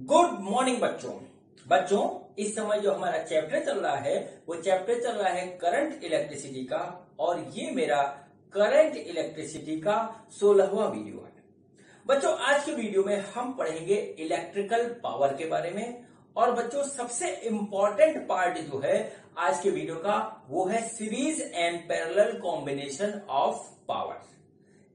Good morning बच्चों इस समय जो हमारा चैप्टर चल रहा है वो चैप्टर चल रहा है करंट इलेक्ट्रिसिटी का। और ये मेरा करंट इलेक्ट्रिसिटी का 16वां वीडियो है। बच्चों आज के वीडियो में हम पढ़ेंगे इलेक्ट्रिकल पावर के बारे में। और बच्चों सबसे इंपॉर्टेंट पार्ट जो है आज के वीडियो का वो है series and parallel combination of power.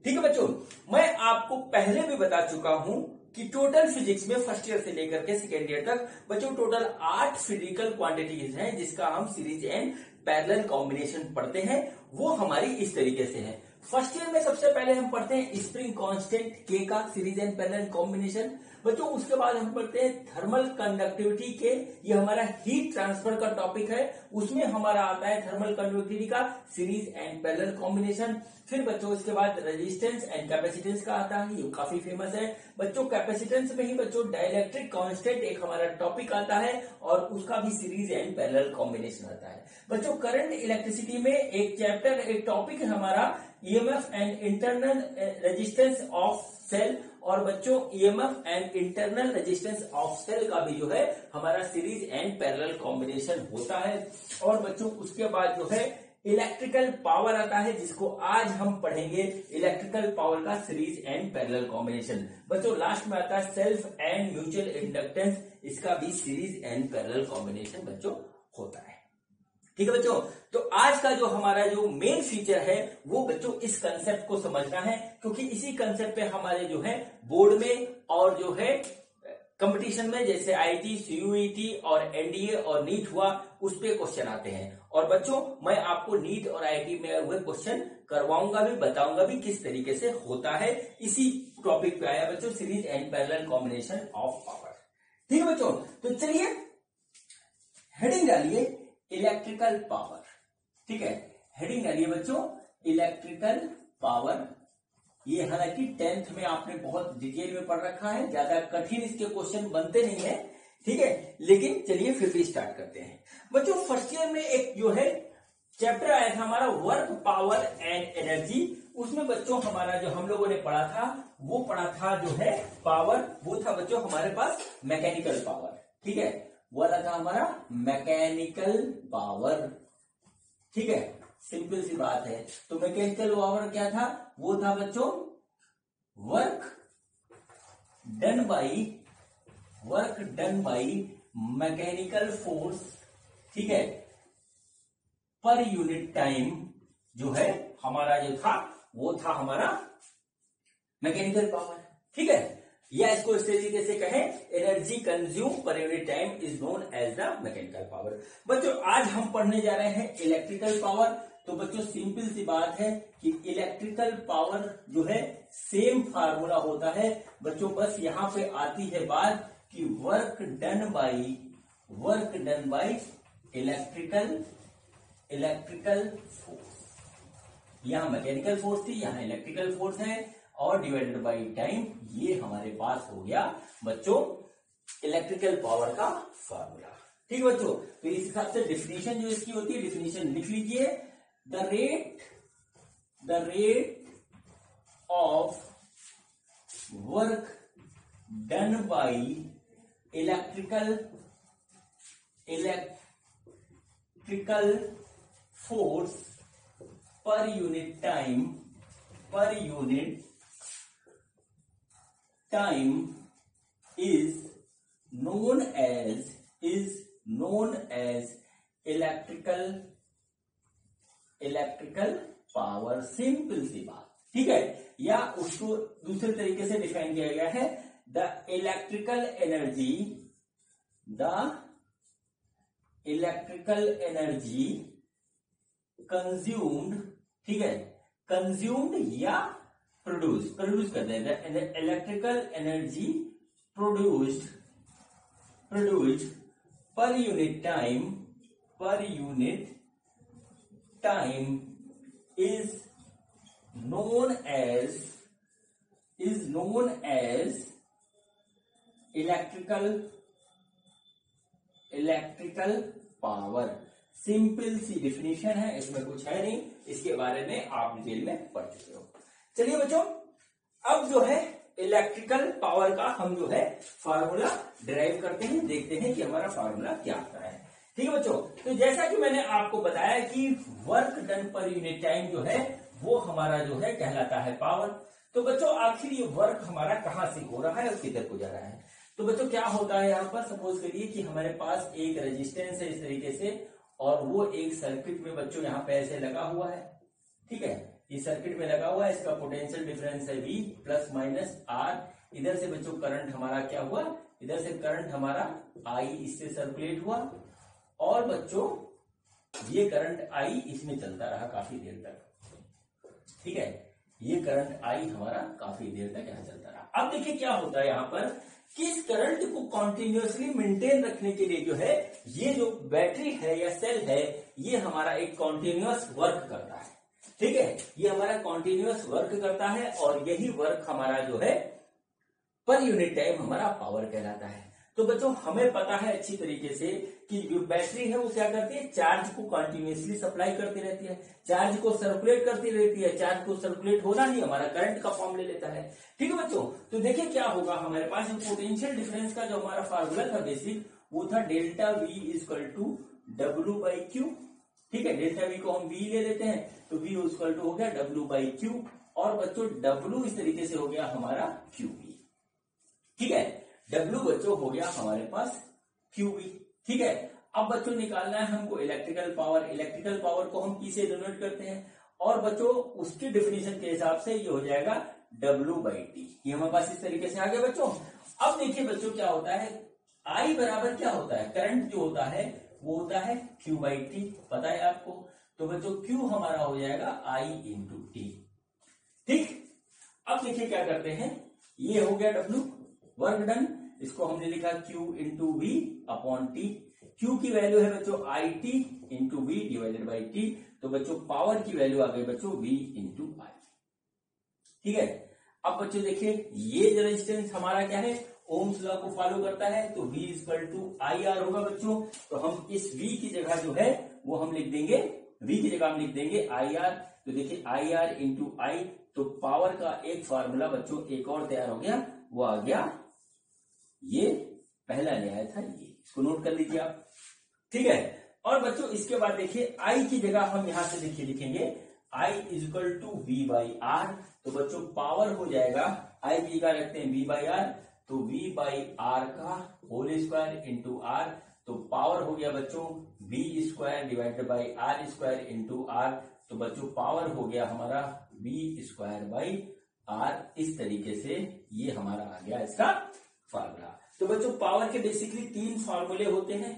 ठीक है बच्चों, मैं आपको पहले भी बता चुका हूं कि टोटल फिजिक्स में फर्स्ट ईयर से लेकर के सेकेंड ईयर तक बच्चों टोटल 8 फिजिकल क्वांटिटीज हैं जिसका हम सीरीज एंड पैरेलल कॉम्बिनेशन पढ़ते हैं। वो हमारी इस तरीके से है। फर्स्ट ईयर में सबसे पहले हम पढ़ते हैं स्प्रिंग कांस्टेंट के का सीरीज एंड पैरेलल कॉम्बिनेशन। बच्चों उसके बाद हम पढ़ते हैं थर्मल कंडक्टिविटी के, ये हमारा हीट ट्रांसफर का टॉपिक है, उसमें हमारा आता है थर्मल कंडक्टिविटी का सीरीज एंड पैरेलल कॉम्बिनेशन। फिर बच्चों उसके बाद रेजिस्टेंस एंड कैपेसिटेंस का आता है, ये काफी फेमस है। बच्चों कैपेसिटेंस में ही बच्चों डाइलेक्ट्रिक कांस्टेंट एक हमारा टॉपिक आता है और उसका भी सीरीज एंड पैरेलल कॉम्बिनेशन आता है। बच्चों करंट इलेक्ट्रिसिटी में एक चैप्टर एक टॉपिक है हमारा EMF and internal resistance of cell. और बच्चों EMF and internal resistance of cell का भी जो है हमारा सीरीज एंड पैरेलल कॉम्बिनेशन होता है। और बच्चों उसके बाद जो है इलेक्ट्रिकल पावर आता है जिसको आज हम पढ़ेंगे इलेक्ट्रिकल पावर का सीरीज एंड पैरेलल कॉम्बिनेशन। बच्चों लास्ट में आता है सेल्फ एंड म्यूचुअल इंडक्टेंस, इसका भी सीरीज एंड पैरेलल कॉम्बिनेशन बच्चों होता है। ठीक है बच्चों, तो आज का जो हमारा जो मेन फीचर है वो बच्चों इस कंसेप्ट को समझना है, क्योंकि इसी कंसेप्ट पे हमारे जो है बोर्ड में और जो है कंपटीशन में जैसे आईटी, सीयूईटी और एनडीए और नीट हुआ उस पे क्वेश्चन आते हैं। और बच्चों मैं आपको नीट और आईटी में हुए क्वेश्चन करवाऊंगा भी, बताऊंगा भी किस तरीके से होता है। इसी टॉपिक पे आया बच्चों series and parallel combination of power. ठीक है बच्चों, तो चलिए हेडिंग डालिए इलेक्ट्रिकल पावर। ठीक है, हेडिंग डालिए बच्चों इलेक्ट्रिकल पावर। ये हालांकि 10th में आपने बहुत डिटेल में पढ़ रखा है, ज्यादा कठिन इसके क्वेश्चन बनते नहीं है। ठीक है, लेकिन चलिए फिर भी स्टार्ट करते हैं। बच्चों फर्स्ट ईयर में एक जो है चैप्टर आया था हमारा वर्क पावर एंड एनर्जी। उसमें बच्चों हमारा जो हम लोगों ने पढ़ा था वो पढ़ा था जो है पावर, वो था बच्चों हमारे पास मैकेनिकल पावर। ठीक है, वो था हमारा मैकेनिकल पावर। ठीक है, सिंपल सी बात है। तो मैकेनिकल पावर क्या था? वो था बच्चों work done by mechanical force. ठीक है, पर यूनिट टाइम जो है हमारा जो था वो था हमारा मैकेनिकल पावर। ठीक है, या इसको इस तरीके से कहें energy consume per unit time is known as the mechanical power. बच्चों आज हम पढ़ने जा रहे हैं इलेक्ट्रिकल पावर। तो बच्चों सिंपल सी बात है कि इलेक्ट्रिकल पावर जो है सेम फार्मूला होता है बच्चों, बस यहां पे आती है बात कि work done by electrical force. यहां मैकेनिकल फोर्स थी, यहां इलेक्ट्रिकल फोर्स है और डिवाइडेड बाई टाइम, ये हमारे पास हो गया बच्चों इलेक्ट्रिकल पावर का फार्मूला। ठीक है बच्चों, तो इस हिसाब से डिफिनीशन जो इसकी होती है डिफिनीशन लिख लीजिए। The rate of work done by electrical force per unit time is known as electrical power. Simple सी बात। ठीक है, या उसको दूसरे तरीके से डिफाइन किया गया है द इलेक्ट्रिकल एनर्जी कंज्यूम्ड। ठीक है, कंज्यूम्ड या प्रोड्यूस कर देगा electrical energy produced per unit time is known as electrical power. Simple सी डिफिनीशन है, इसमें कुछ है नहीं, इसके बारे में आप डिटेल में पढ़ चुके हो। चलिए बच्चों अब जो है इलेक्ट्रिकल पावर का हम जो है फार्मूला डिराइव करते हैं, देखते हैं कि हमारा फार्मूला क्या आता है। ठीक है बच्चों, तो जैसा कि मैंने आपको बताया कि वर्क डन पर यूनिट टाइम जो है वो हमारा जो है कहलाता है पावर। तो बच्चों आखिर ये वर्क हमारा कहां से हो रहा है और किधर को जा रहा है। तो बच्चों क्या होता है यहाँ पर, सपोज करिए कि हमारे पास एक रेजिस्टेंस है इस तरीके से और वो एक सर्किट में बच्चों यहाँ पे ऐसे लगा हुआ है। ठीक है, इस सर्किट में लगा हुआ है, इसका पोटेंशियल डिफरेंस है V प्लस माइनस R। इधर से बच्चों करंट हमारा क्या हुआ, इधर से करंट हमारा I इससे सर्कुलेट हुआ और बच्चों ये करंट I इसमें चलता रहा काफी देर तक। ठीक है, ये करंट I हमारा काफी देर तक यहाँ चलता रहा। अब देखिए क्या होता है यहाँ पर कि इस करंट को कॉन्टिन्यूअसली मेंटेन रखने के लिए जो है ये जो बैटरी है या सेल है ये हमारा एक कॉन्टिन्यूअस वर्क करता है। ठीक है, ये हमारा कॉन्टिन्यूअस वर्क करता है और यही वर्क हमारा जो है पर यूनिट टाइम हमारा पावर कहलाता है। तो बच्चों हमें पता है अच्छी तरीके से कि जो बैटरी है वो क्या करती है, चार्ज को कंटिन्यूअसली सप्लाई करती रहती है, चार्ज को सर्कुलेट करती रहती है। चार्ज को सर्कुलेट होना ही हमारा करंट का फॉर्म ले लेता है। ठीक है बच्चों, तो देखिए क्या होगा हमारे पास पोटेंशियल डिफरेंस का जो हमारा फार्मूला था बेसिक वो था delta V equal to W by Q. ठीक है, डेल्टा V को हम V ले लेते हैं तो V इक्वल टू हो गया W बाई क्यू और बच्चों W इस तरीके से हो गया हमारा QV। ठीक है, W बच्चों हो गया हमारे पास QV। ठीक है, अब बच्चों निकालना है हमको इलेक्ट्रिकल पावर। इलेक्ट्रिकल पावर को हम P से डिनोट करते हैं और बच्चों उसकी डेफिनेशन के हिसाब से ये हो जाएगा W बाई टी। ये हमारे पास इस तरीके से आ गया बच्चों। अब देखिए बच्चों क्या होता है, I बराबर क्या होता है, करंट जो होता है वो होता है Q बाई टी, पता है आपको। तो बच्चों Q हमारा हो जाएगा I इंटू टी। ठीक, अब देखिए क्या करते हैं, ये हो गया W वर्क डन, इसको हमने लिखा Q into V upon T. Q की वैल्यू है बच्चों I T into V divided by T. तो बच्चों पावर की वैल्यू आ गई बच्चों V इंटू आई। ठीक है, अब बच्चों देखिए ये रेजिस्टेंस हमारा क्या है, ओम्स लॉ को फॉलो करता है तो V equal to I R होगा बच्चों। तो हम इस V की जगह जो है वो हम लिख देंगे, V की जगह हम लिख देंगे आई आर। तो देखिए आई आर इंटू आई, तो पावर का एक फार्मूला बच्चों एक और तैयार हो गया, वो आ गया, ये पहला ले आया था ये, इसको नोट कर लीजिए आप। ठीक है, और बच्चों इसके बाद देखिए I की जगह हम यहां से देखिए लिखेंगे I is equal to V by R. तो बच्चों पावर हो जाएगा, I की जगह रखते हैं V बाई आर, तो V बाई आर का होल स्क्वायर इंटू आर। तो पावर हो गया बच्चों V square divided by R square into R. तो बच्चों पावर हो गया हमारा V स्क्वायर बाई आर। इस तरीके से ये हमारा आ गया इसका फार्मूला। तो बच्चों पावर के बेसिकली तीन फार्मूले होते हैं,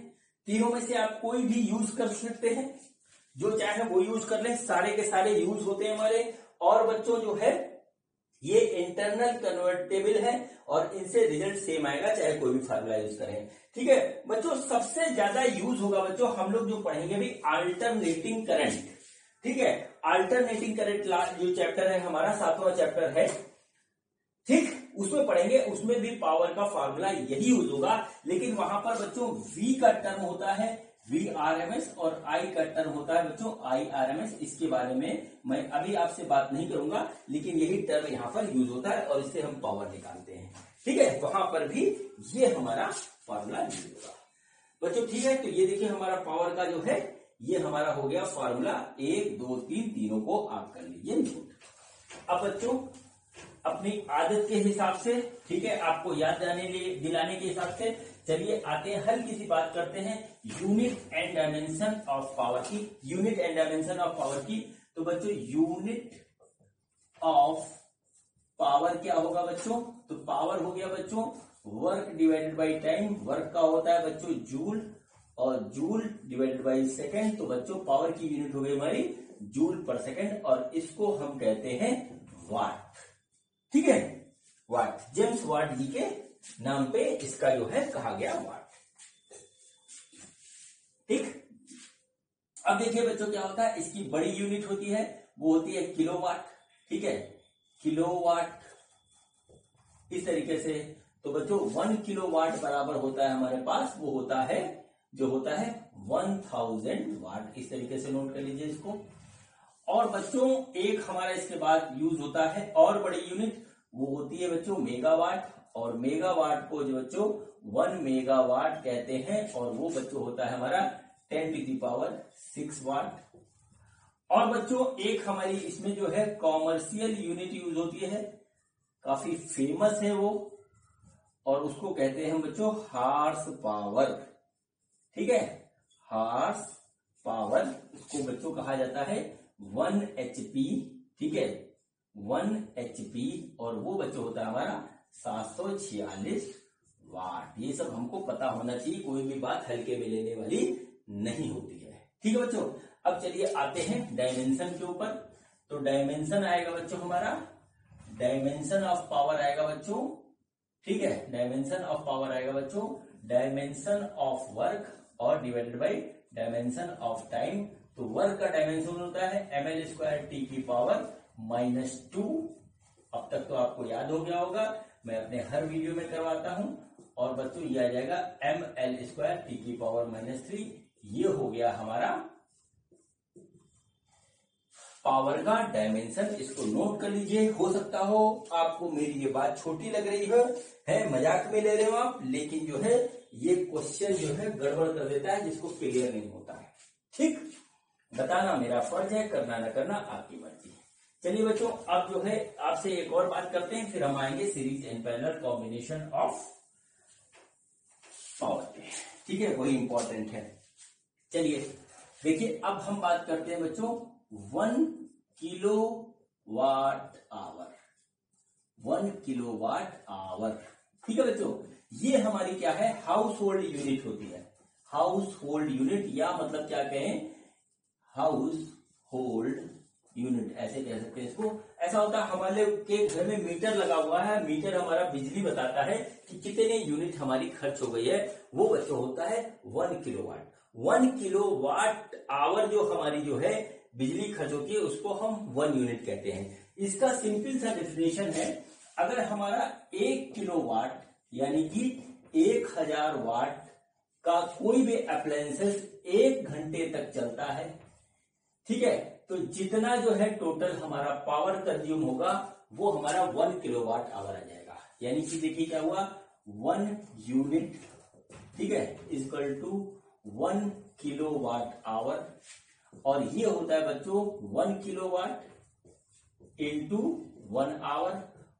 तीनों में से आप कोई भी यूज कर सकते हैं, जो चाहे वो यूज कर लें, सारे के सारे यूज होते हैं हमारे। और बच्चों जो है ये इंटरनल कन्वर्टेबल है और इनसे रिजल्ट सेम आएगा चाहे कोई भी फार्मूला यूज करें। ठीक है बच्चों, सबसे ज्यादा यूज होगा बच्चों हम लोग जो पढ़ेंगे भी अल्टरनेटिंग करंट। ठीक है, अल्टरनेटिंग करंट जो चैप्टर है हमारा 7वां चैप्टर है, ठीक, उसमें पढ़ेंगे, उसमें भी पावर का फार्मूला यही यूज होगा। लेकिन वहां पर बच्चों V का टर्म होता है VRMS और I का टर्म होता है बच्चों IRMS। इसके बारे में मैं अभी आपसे बात नहीं करूंगा, लेकिन यही टर्म यहाँ पर यूज होता है और इससे हम पावर निकालते हैं। ठीक है, वहां पर भी ये हमारा फार्मूला यूज होगा बच्चों। ठीक है, तो ये देखिए हमारा पावर का जो है ये हमारा हो गया फार्मूला 1 2 3, तीनों को आप कर लीजिए नोट। अब बच्चों अपनी आदत के हिसाब से, ठीक है, आपको याद दिलाने के हिसाब से चलिए आते हैं, हल्की सी बात करते हैं unit and dimension of power की। Unit and dimension of power की, तो बच्चों यूनिट ऑफ पावर क्या होगा बच्चों, तो पावर हो गया बच्चों work divided by time. Work का होता है बच्चों जूल और जूल डिवाइडेड बाई सेकेंड। तो बच्चों पावर की यूनिट हो गई हमारी जूल पर सेकेंड और इसको हम कहते हैं वाट। ठीक है, वाट, जेम्स वाट जी के नाम पे इसका जो है कहा गया वाट। ठीक, अब देखिए बच्चों क्या होता है, इसकी बड़ी यूनिट होती है, वो होती है किलोवाट। ठीक है, किलोवाट इस तरीके से। तो बच्चों 1 किलोवाट बराबर होता है हमारे पास, वो होता है जो होता है 1000 वाट। इस तरीके से नोट कर लीजिए इसको। और बच्चों एक हमारा इसके बाद यूज होता है और बड़ी यूनिट, वो होती है बच्चों मेगावाट, और मेगावाट को जो बच्चों 1 मेगावाट कहते हैं, और वो बच्चों होता है हमारा 10⁶ वाट। और बच्चों एक हमारी इसमें जो है कॉमर्शियल यूनिट यूज होती है, काफी फेमस है वो, और उसको कहते हैं बच्चों हार्स पावर। ठीक है, हार्स पावर, इसको बच्चों कहा जाता है 1 HP। ठीक है, 1 HP, और वो बच्चों होता है हमारा 746 वाट। ये सब हमको पता होना चाहिए, कोई भी बात हल्के में लेने वाली नहीं होती है। ठीक है बच्चों, अब चलिए आते हैं डायमेंशन के ऊपर। तो डायमेंशन आएगा बच्चों हमारा, डायमेंशन ऑफ पावर आएगा बच्चों। ठीक है, डायमेंशन ऑफ पावर आएगा बच्चों डायमेंशन ऑफ वर्क और divided by dimension of time. तो वर्क का डायमेंशन होता है ml² T⁻²। अब तक तो आपको याद हो गया होगा, मैं अपने हर वीडियो में करवाता हूं। और बच्चों ये आ जाएगा ml² T⁻3। ये हो गया हमारा पावर का डायमेंशन। इसको नोट कर लीजिए। हो सकता हो आपको मेरी ये बात छोटी लग रही है मजाक में ले रहे हो आप, लेकिन जो है ये क्वेश्चन जो है गड़बड़ कर देता है, जिसको क्लियर नहीं होता है। ठीक, बताना मेरा फर्ज है, करना ना करना आपकी मर्जी है। चलिए बच्चों, अब जो है आपसे एक और बात करते हैं, फिर हम आएंगे series and parallel combination of power पे। ठीक है, वही इंपॉर्टेंट है। चलिए देखिए, अब हम बात करते हैं बच्चों 1 किलोवाट आवर। 1 kilowatt hour. ठीक है बच्चों, ये हमारी क्या है, हाउस होल्ड यूनिट होती है। हाउस होल्ड यूनिट, या मतलब क्या कहें, हाउस होल्ड यूनिट ऐसे कह सकते हैं इसको। ऐसा होता है हमारे के घर में मीटर लगा हुआ है, मीटर हमारा बिजली बताता है कि कितने यूनिट हमारी खर्च हो गई है, वो बच्चों होता है 1 किलोवाट। 1 किलोवाट आवर जो हमारी जो है बिजली खर्च होती है, उसको हम 1 यूनिट कहते हैं। इसका सिंपल सा डेफिनेशन है, अगर हमारा 1 किलोवाट यानी कि 1000 वाट का कोई भी अप्लायंसेस 1 घंटे तक चलता है, ठीक है, तो जितना जो है टोटल हमारा पावर कंज्यूम होगा वो हमारा 1 किलोवाट आवर आ जाएगा। यानी कि देखिए क्या हुआ, 1 यूनिट, ठीक है, इक्वल टू 1 किलोवाट आवर। और ये होता है बच्चों 1 किलोवाट इंटू 1 आवर।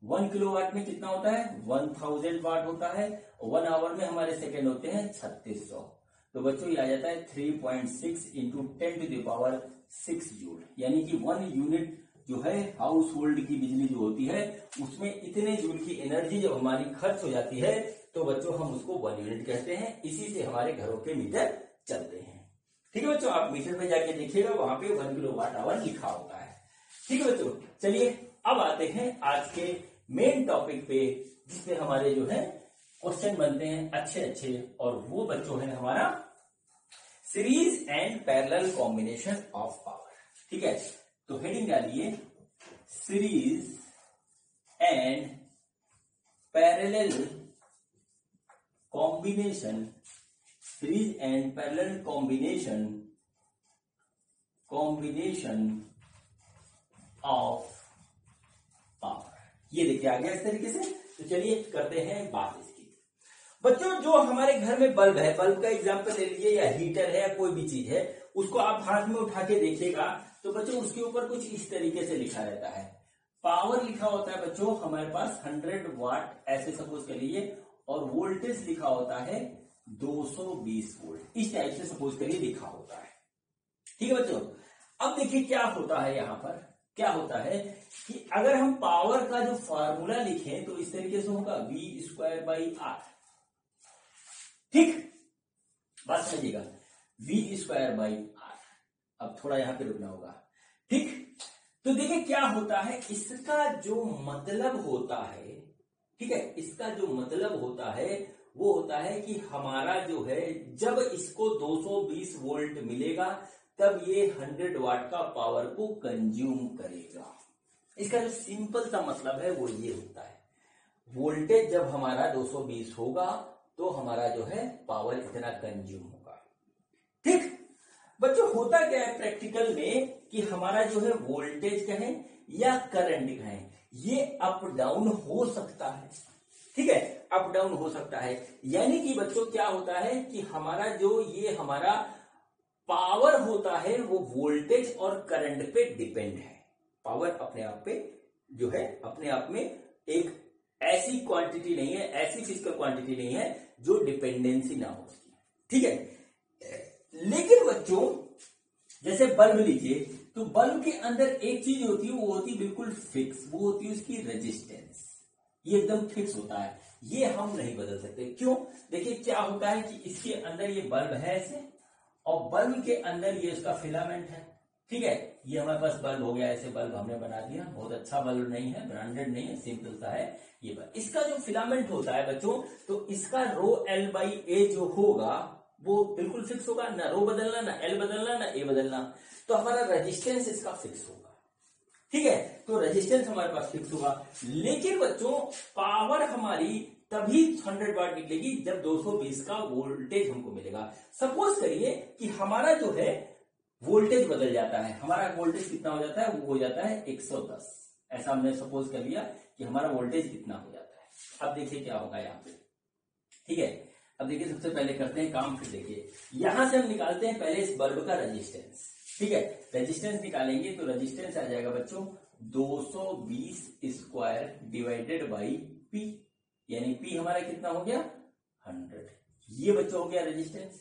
1 किलोवाट में कितना होता है, 1000 वाट होता है। 1 आवर में हमारे सेकेंड होते हैं 3600। तो बच्चों ये आ जाता है 3.6 इंटू 10⁻6 जूल। यानी कि 1 यूनिट जो है हाउस होल्ड की बिजली जो होती है, उसमें इतने जूल की एनर्जी जब हमारी खर्च हो जाती है, तो बच्चों हम उसको 1 यूनिट कहते हैं। इसी से हमारे घरों के मीटर चलते हैं। ठीक है बच्चों, आप मीटर पे जाके देखिएगा, वहां पे 1 किलोवाट आवर लिखा होता है। ठीक है बच्चों, चलिए अब आते हैं आज के मेन टॉपिक पे, जिसमें हमारे जो है क्वेश्चन बनते हैं अच्छे अच्छे, और वो बच्चों है हमारा series and parallel combination of power. ठीक है, तो हेडिंग डालिए series and parallel combination, series and parallel combination of power. ये देखिए आ गया इस तरीके से। तो चलिए करते हैं बात इसकी। बच्चों जो हमारे घर में बल्ब है, बल्ब का एग्जांपल ले लीजिए, या हीटर है, या कोई भी चीज है, उसको आप हाथ में उठा के देखिएगा तो बच्चों उसके ऊपर कुछ इस तरीके से लिखा रहता है। पावर लिखा होता है बच्चों हमारे पास 100 वाट ऐसे सपोज कर लीजिए, और वोल्टेज लिखा होता है 220 वोल्ट, इस टाइप से सपोज करिए लिखा होता है। ठीक है बच्चों, अब देखिए क्या होता है, यहां पर क्या होता है कि अगर हम पावर का जो फार्मूला लिखें तो इस तरीके से होगा V²/R। ठीक, बात समझिएगा, V²/R। अब थोड़ा यहां पे रुकना होगा। ठीक, तो देखिए क्या होता है, इसका जो मतलब होता है, ठीक है, इसका जो मतलब होता है वो होता है कि हमारा जो है जब इसको 220 वोल्ट मिलेगा तब ये 100 वाट का पावर को कंज्यूम करेगा। इसका जो सिंपल सा मतलब है वो ये होता है, वोल्टेज जब हमारा 220 होगा तो हमारा जो है पावर इतना कंज्यूम होगा। ठीक बच्चों, होता क्या है प्रैक्टिकल में कि हमारा जो है वोल्टेज कहें या करंट कहें, ये अप डाउन हो सकता है, ठीक है, अप डाउन हो सकता है। यानी कि बच्चों क्या होता है कि हमारा जो ये हमारा पावर होता है वो वोल्टेज और करंट पे डिपेंड है। पावर अपने आप पे जो है अपने आप में एक ऐसी क्वांटिटी नहीं है, ऐसी फिजिकल क्वांटिटी नहीं है जो डिपेंडेंसी ना हो उसकी, ठीक है। लेकिन बच्चों जैसे बल्ब लीजिए, तो बल्ब के अंदर एक चीज होती है, वो होती है बिल्कुल फिक्स, वो होती है उसकी रेजिस्टेंस। ये एकदम फिक्स होता है, ये हम नहीं बदल सकते। क्यों? देखिए क्या होता है कि इसके अंदर ये बल्ब है ऐसे, और बल्ब के अंदर ये उसका फिलामेंट है, ठीक है। ये हमारे पास बल्ब हो गया, ऐसे बल्ब हमने बना दिया, बहुत अच्छा बल्ब नहीं है, ब्रांडेड नहीं है, सिंपल सा है ये बल्ब। इसका जो फिलामेंट होता है बच्चों, तो इसका रो एल बाई ए जो होगा वो बिल्कुल फिक्स होगा, ना रो बदलना, ना एल बदलना, ना ए बदलना। तो हमारा रेजिस्टेंस इसका फिक्स होगा, ठीक है। तो रेजिस्टेंस हमारे पास फिक्स होगा। लेकिन बच्चों पावर हमारी तभी 100 वाट निकलेगी जब 220 का वोल्टेज हमको मिलेगा। सपोज करिए कि हमारा जो है वोल्टेज बदल जाता है, हमारा वोल्टेज कितना हो जाता है, वो हो जाता है 110। ऐसा हमने सपोज कर लिया कि हमारा वोल्टेज कितना हो जाता है। अब देखिए क्या होगा यहाँ पे, ठीक है। अब देखिए सबसे पहले करते हैं काम, फिर देखिए यहां से हम निकालते हैं पहले इस बल्ब का रेजिस्टेंस, ठीक है। रेजिस्टेंस निकालेंगे तो रेजिस्टेंस आ जाएगा बच्चों 220 स्क्वायर डिवाइडेड बाई पी, यानी पी हमारा कितना हो गया 100। ये बच्चों हो गया रेजिस्टेंस,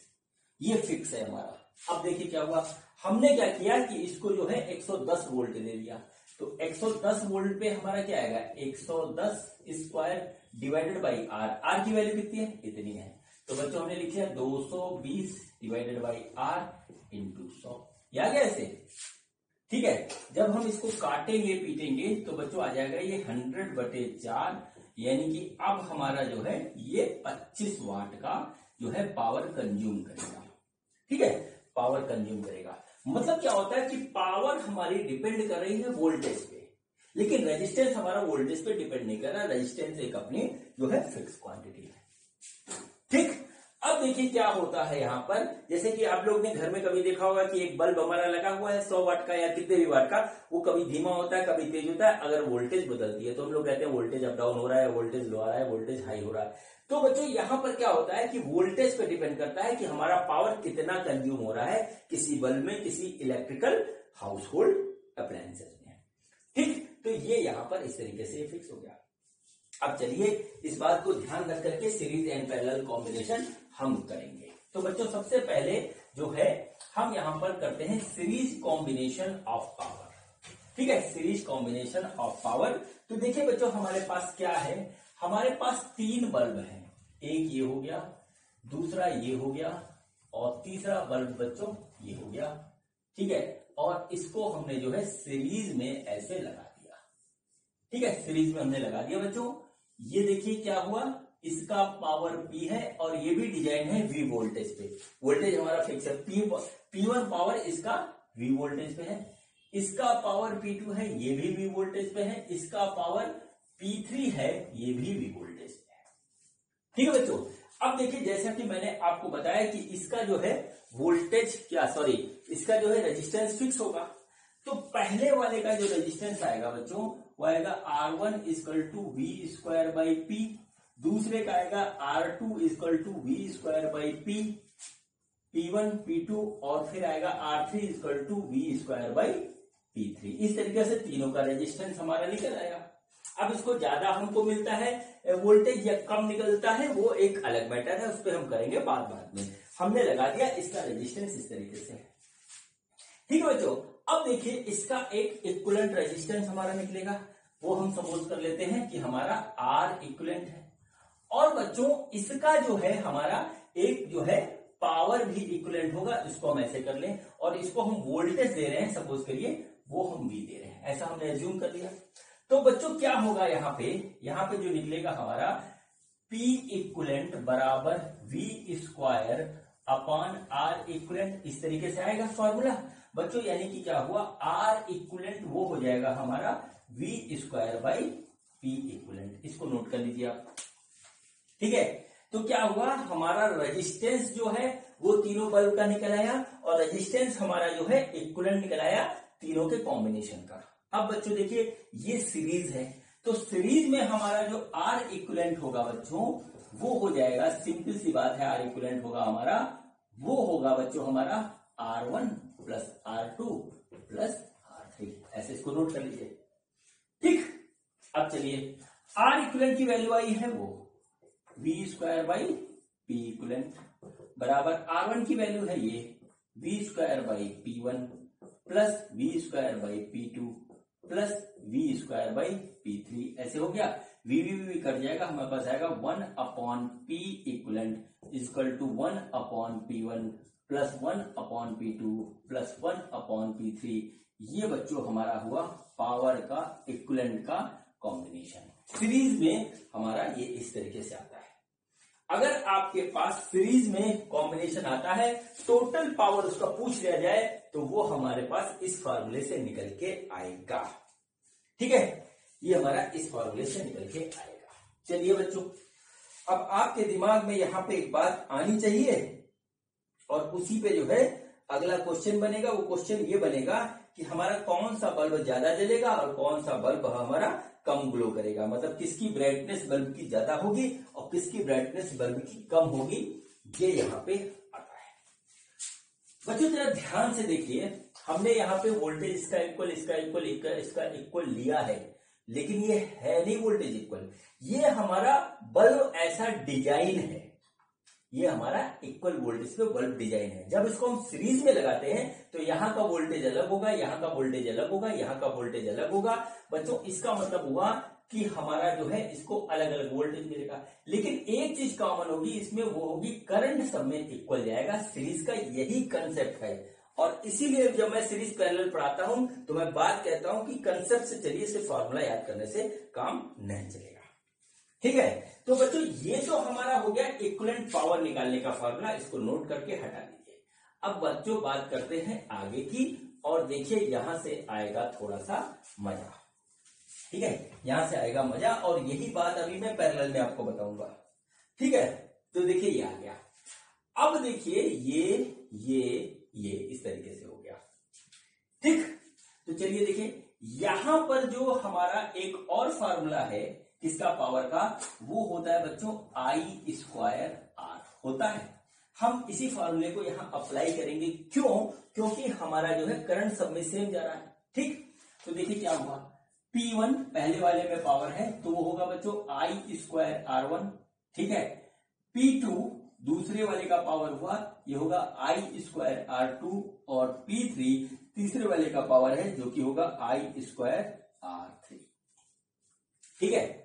ये फिक्स है हमारा। अब देखिए क्या हुआ, हमने क्या किया कि इसको जो है 110 वोल्ट दे दिया, तो 110 वोल्ट पे हमारा क्या आएगा 110 square divided by R. R की वैल्यू कितनी है, इतनी है। तो बच्चों हमने लिखा 220 डिवाइडेड बाई आर इंटू 100, ये आ गया ऐसे, ठीक है। जब हम इसको काटेंगे पीटेंगे तो बच्चों आ जाएगा ये 100/4, यानी कि अब हमारा जो है ये 25 वाट का जो है पावर कंज्यूम करेगा, ठीक है, पावर कंज्यूम करेगा। मतलब क्या होता है कि पावर हमारी डिपेंड कर रही है वोल्टेज पे, लेकिन रेजिस्टेंस हमारा वोल्टेज पे डिपेंड नहीं कर रहा। रेजिस्टेंस एक अपनी जो है फिक्स क्वांटिटी है, ठीक। अब देखिए क्या होता है यहाँ पर, जैसे कि आप लोग ने घर में कभी देखा होगा कि एक बल्ब हमारा लगा हुआ है 100 वाट का या कितने भी वाट का, वो कभी धीमा होता है कभी तेज होता है। अगर वोल्टेज बदलती है तो हम लोग कहते हैं वोल्टेज अप डाउन हो रहा है, वोल्टेज लो आ रहा है, वोल्टेज हाई हो रहा है। तो बच्चों यहाँ पर क्या होता है कि वोल्टेज पे डिपेंड करता है कि हमारा पावर कितना कंज्यूम हो रहा है किसी बल्ब में, किसी इलेक्ट्रिकल हाउस होल्ड अप्लायंसेस में, ठीक। तो ये यहाँ पर इस तरीके से फिक्स हो गया। अब चलिए इस बात को ध्यान रख करके सीरीज एंड पैरेलल कॉम्बिनेशन हम करेंगे। तो बच्चों सबसे पहले जो है हम यहां पर करते हैं सीरीज कॉम्बिनेशन ऑफ पावर, ठीक है, सीरीज कॉम्बिनेशन ऑफ पावर। तो देखिए बच्चों हमारे पास क्या है, हमारे पास 3 बल्ब हैं, एक ये हो गया, दूसरा ये हो गया, और तीसरा बल्ब बच्चों ये हो गया, ठीक है। और इसको हमने जो है सीरीज में ऐसे लगा दिया, ठीक है, सीरीज में हमने लगा दिया बच्चों। ये देखिए क्या हुआ, इसका पावर P है और ये भी डिजाइन है V वोल्टेज पे, वोल्टेज हमारा फिक्स है। P1 पावर इसका V वोल्टेज पे है, इसका पावर P2 है ये भी V वोल्टेज पे है, इसका पावर P3 है ये भी V वोल्टेज पे है, ठीक है बच्चों। अब देखिए जैसा कि मैंने आपको बताया कि इसका जो है वोल्टेज इसका जो है रेजिस्टेंस फिक्स होगा। तो पहले वाले का जो रेजिस्टेंस आएगा बच्चों वो आएगा R1 = V square by P, दूसरे का आएगा R2 = V square by P, P1 P2, और फिर आएगा R3 = V square by P3। इस तरीके से तीनों का रेजिस्टेंस हमारा निकल आएगा। अब इसको ज्यादा हमको मिलता है वोल्टेज या कम निकलता है वो एक अलग मैटर है, उस पर हम करेंगे बाद में। हमने लगा दिया इसका रेजिस्टेंस इस तरीके से, ठीक है बच्चों। अब देखिए इसका एक इक्विवेलेंट रेजिस्टेंस हमारा निकलेगा, वो हम सपोज कर लेते हैं कि हमारा R इक्विवेलेंट है। और बच्चों इसका जो है हमारा एक जो है पावर भी इक्विवेलेंट होगा, इसको हम ऐसे कर लें, और इसको हम वोल्टेज दे रहे हैं, सपोज करिए वो हम V दे रहे हैं, ऐसा हमने एज्यूम कर लिया। तो बच्चों क्या होगा यहाँ पे जो निकलेगा हमारा P इक्विवेलेंट बराबर V square upon R equivalent, इस तरीके से आएगा फॉर्मूला बच्चों। यानी कि क्या हुआ, R इक्विवेलेंट वो हो जाएगा हमारा V square by P equivalent, इसको नोट कर लीजिए आप, ठीक है। तो क्या हुआ, हमारा रेजिस्टेंस जो है वो तीनों बल्ब का निकल आया, और रेजिस्टेंस हमारा जो है इक्विवेलेंट निकल आया तीनों के कॉम्बिनेशन का। अब बच्चों देखिए ये सीरीज है, तो सीरीज में हमारा जो आर इक्विवेलेंट होगा बच्चों वो हो जाएगा, सिंपल सी बात है, आर इक्विवेलेंट होगा हमारा, वो होगा बच्चों हमारा R1 plus R2 plus R3। ऐसे इसको नोट कर लीजिए, ठीक। अब चलिए आर इक्विवेलेंट की वैल्यू आई है वो v square by P equivalent बराबर R1 की वैल्यू है ये v square by P1 plus v square by P2 plus v square by P3। ऐसे हो गया, v कट जाएगा, हमारे पास आएगा 1 upon P equivalent equal to 1 upon P1 plus 1 upon P2 plus 1 upon P3। ये बच्चों हमारा हुआ पावर का इक्विवेलेंट का कॉम्बिनेशन। सीरीज में हमारा ये इस तरीके से आता है। अगर आपके पास सीरीज में कॉम्बिनेशन आता है, टोटल पावर उसका पूछ लिया जाए, तो वो हमारे पास इस फॉर्मूले से निकल के आएगा, ठीक है। ये हमारा इस फॉर्मूले से निकल के आएगा। चलिए बच्चों, अब आपके दिमाग में यहां पे एक बात आनी चाहिए और उसी पे जो है अगला क्वेश्चन बनेगा। वो क्वेश्चन ये बनेगा कि हमारा कौन सा बल्ब ज्यादा जलेगा और कौन सा बल्ब हमारा कम ग्लो करेगा, मतलब किसकी ब्राइटनेस बल्ब की ज्यादा होगी और किसकी ब्राइटनेस बल्ब की कम होगी, ये यहाँ पे आता है। बच्चों जरा ध्यान से देखिए, हमने यहाँ पे वोल्टेज इसका इक्वल इसका इक्वल लिया है, लेकिन ये है नहीं वोल्टेज इक्वल, ये हमारा बल्ब ऐसा डिजाइन है, ये हमारा इक्वल वोल्टेज पे बल्ब डिजाइन है। जब इसको हम सीरीज में लगाते हैं तो यहाँ का वोल्टेज अलग होगा, यहाँ का वोल्टेज अलग होगा, यहाँ का वोल्टेज अलग होगा। बच्चों इसका मतलब हुआ कि हमारा जो है इसको अलग अलग वोल्टेज मिलेगा, लेकिन एक चीज कॉमन होगी इसमें, वो होगी करंट सब में इक्वल जाएगा। सीरीज का यही कंसेप्ट है और इसीलिए जब मैं सीरीज पैरेलल पढ़ाता हूं तो मैं बात कहता हूं कि कंसेप्ट से चलिए, सिर्फ फॉर्मूला याद करने से काम नहीं चलेगा, ठीक है। तो बच्चों ये तो हमारा हो गया इक्विवेलेंट पावर निकालने का फॉर्मूला, इसको नोट करके हटा दीजिए। अब बच्चों बात करते हैं आगे की, और देखिए यहां से आएगा थोड़ा सा मजा, ठीक है, यहां से आएगा मजा, और यही बात अभी मैं पैरेलल में आपको बताऊंगा, ठीक है। तो देखिए ये आ गया। अब देखिए ये इस तरीके से हो गया, ठीक। तो चलिए देखिए, यहां पर जो हमारा एक और फॉर्मूला है किसका पावर का, वो होता है बच्चों I स्क्वायर R होता है। हम इसी फॉर्मूले को यहां अप्लाई करेंगे, क्यों, क्योंकि हमारा जो है करंट सब में सेम जा रहा है, ठीक। तो देखिए क्या हुआ, P1 पहले वाले में पावर है तो वो होगा बच्चों I स्क्वायर R1, ठीक है। P2 दूसरे वाले का पावर हुआ, ये होगा I स्क्वायर R2, और P3 तीसरे वाले का पावर है जो कि होगा I स्क्वायर R3, ठीक है।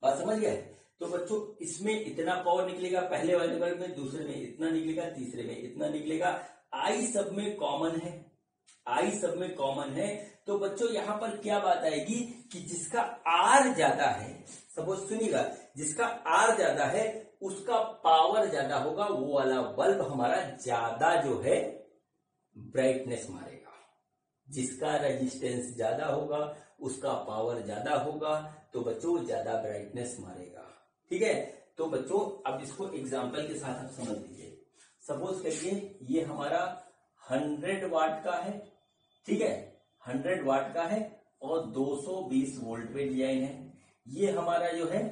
बात समझ गए। तो बच्चों इसमें इतना पावर निकलेगा पहले वाले बल्ब में, दूसरे में इतना निकलेगा, तीसरे में इतना निकलेगा। आई सब में कॉमन है, आई सब में कॉमन है। तो बच्चों यहां पर क्या बात आएगी कि जिसका आर ज्यादा है, सपोज सुनिएगा, जिसका आर ज्यादा है उसका पावर ज्यादा होगा, वो वाला बल्ब हमारा ज्यादा जो है ब्राइटनेस मारेगा। जिसका रेजिस्टेंस ज्यादा होगा उसका पावर ज्यादा होगा, तो बच्चों ज्यादा ब्राइटनेस मारेगा, ठीक है। तो बच्चों अब इसको एग्जांपल के साथ आप समझ लीजिए। सपोज करिए ये हमारा 100 वाट का है, ठीक है, 100 वाट का है और 220 वोल्ट पे डिजाइन है। ये हमारा जो है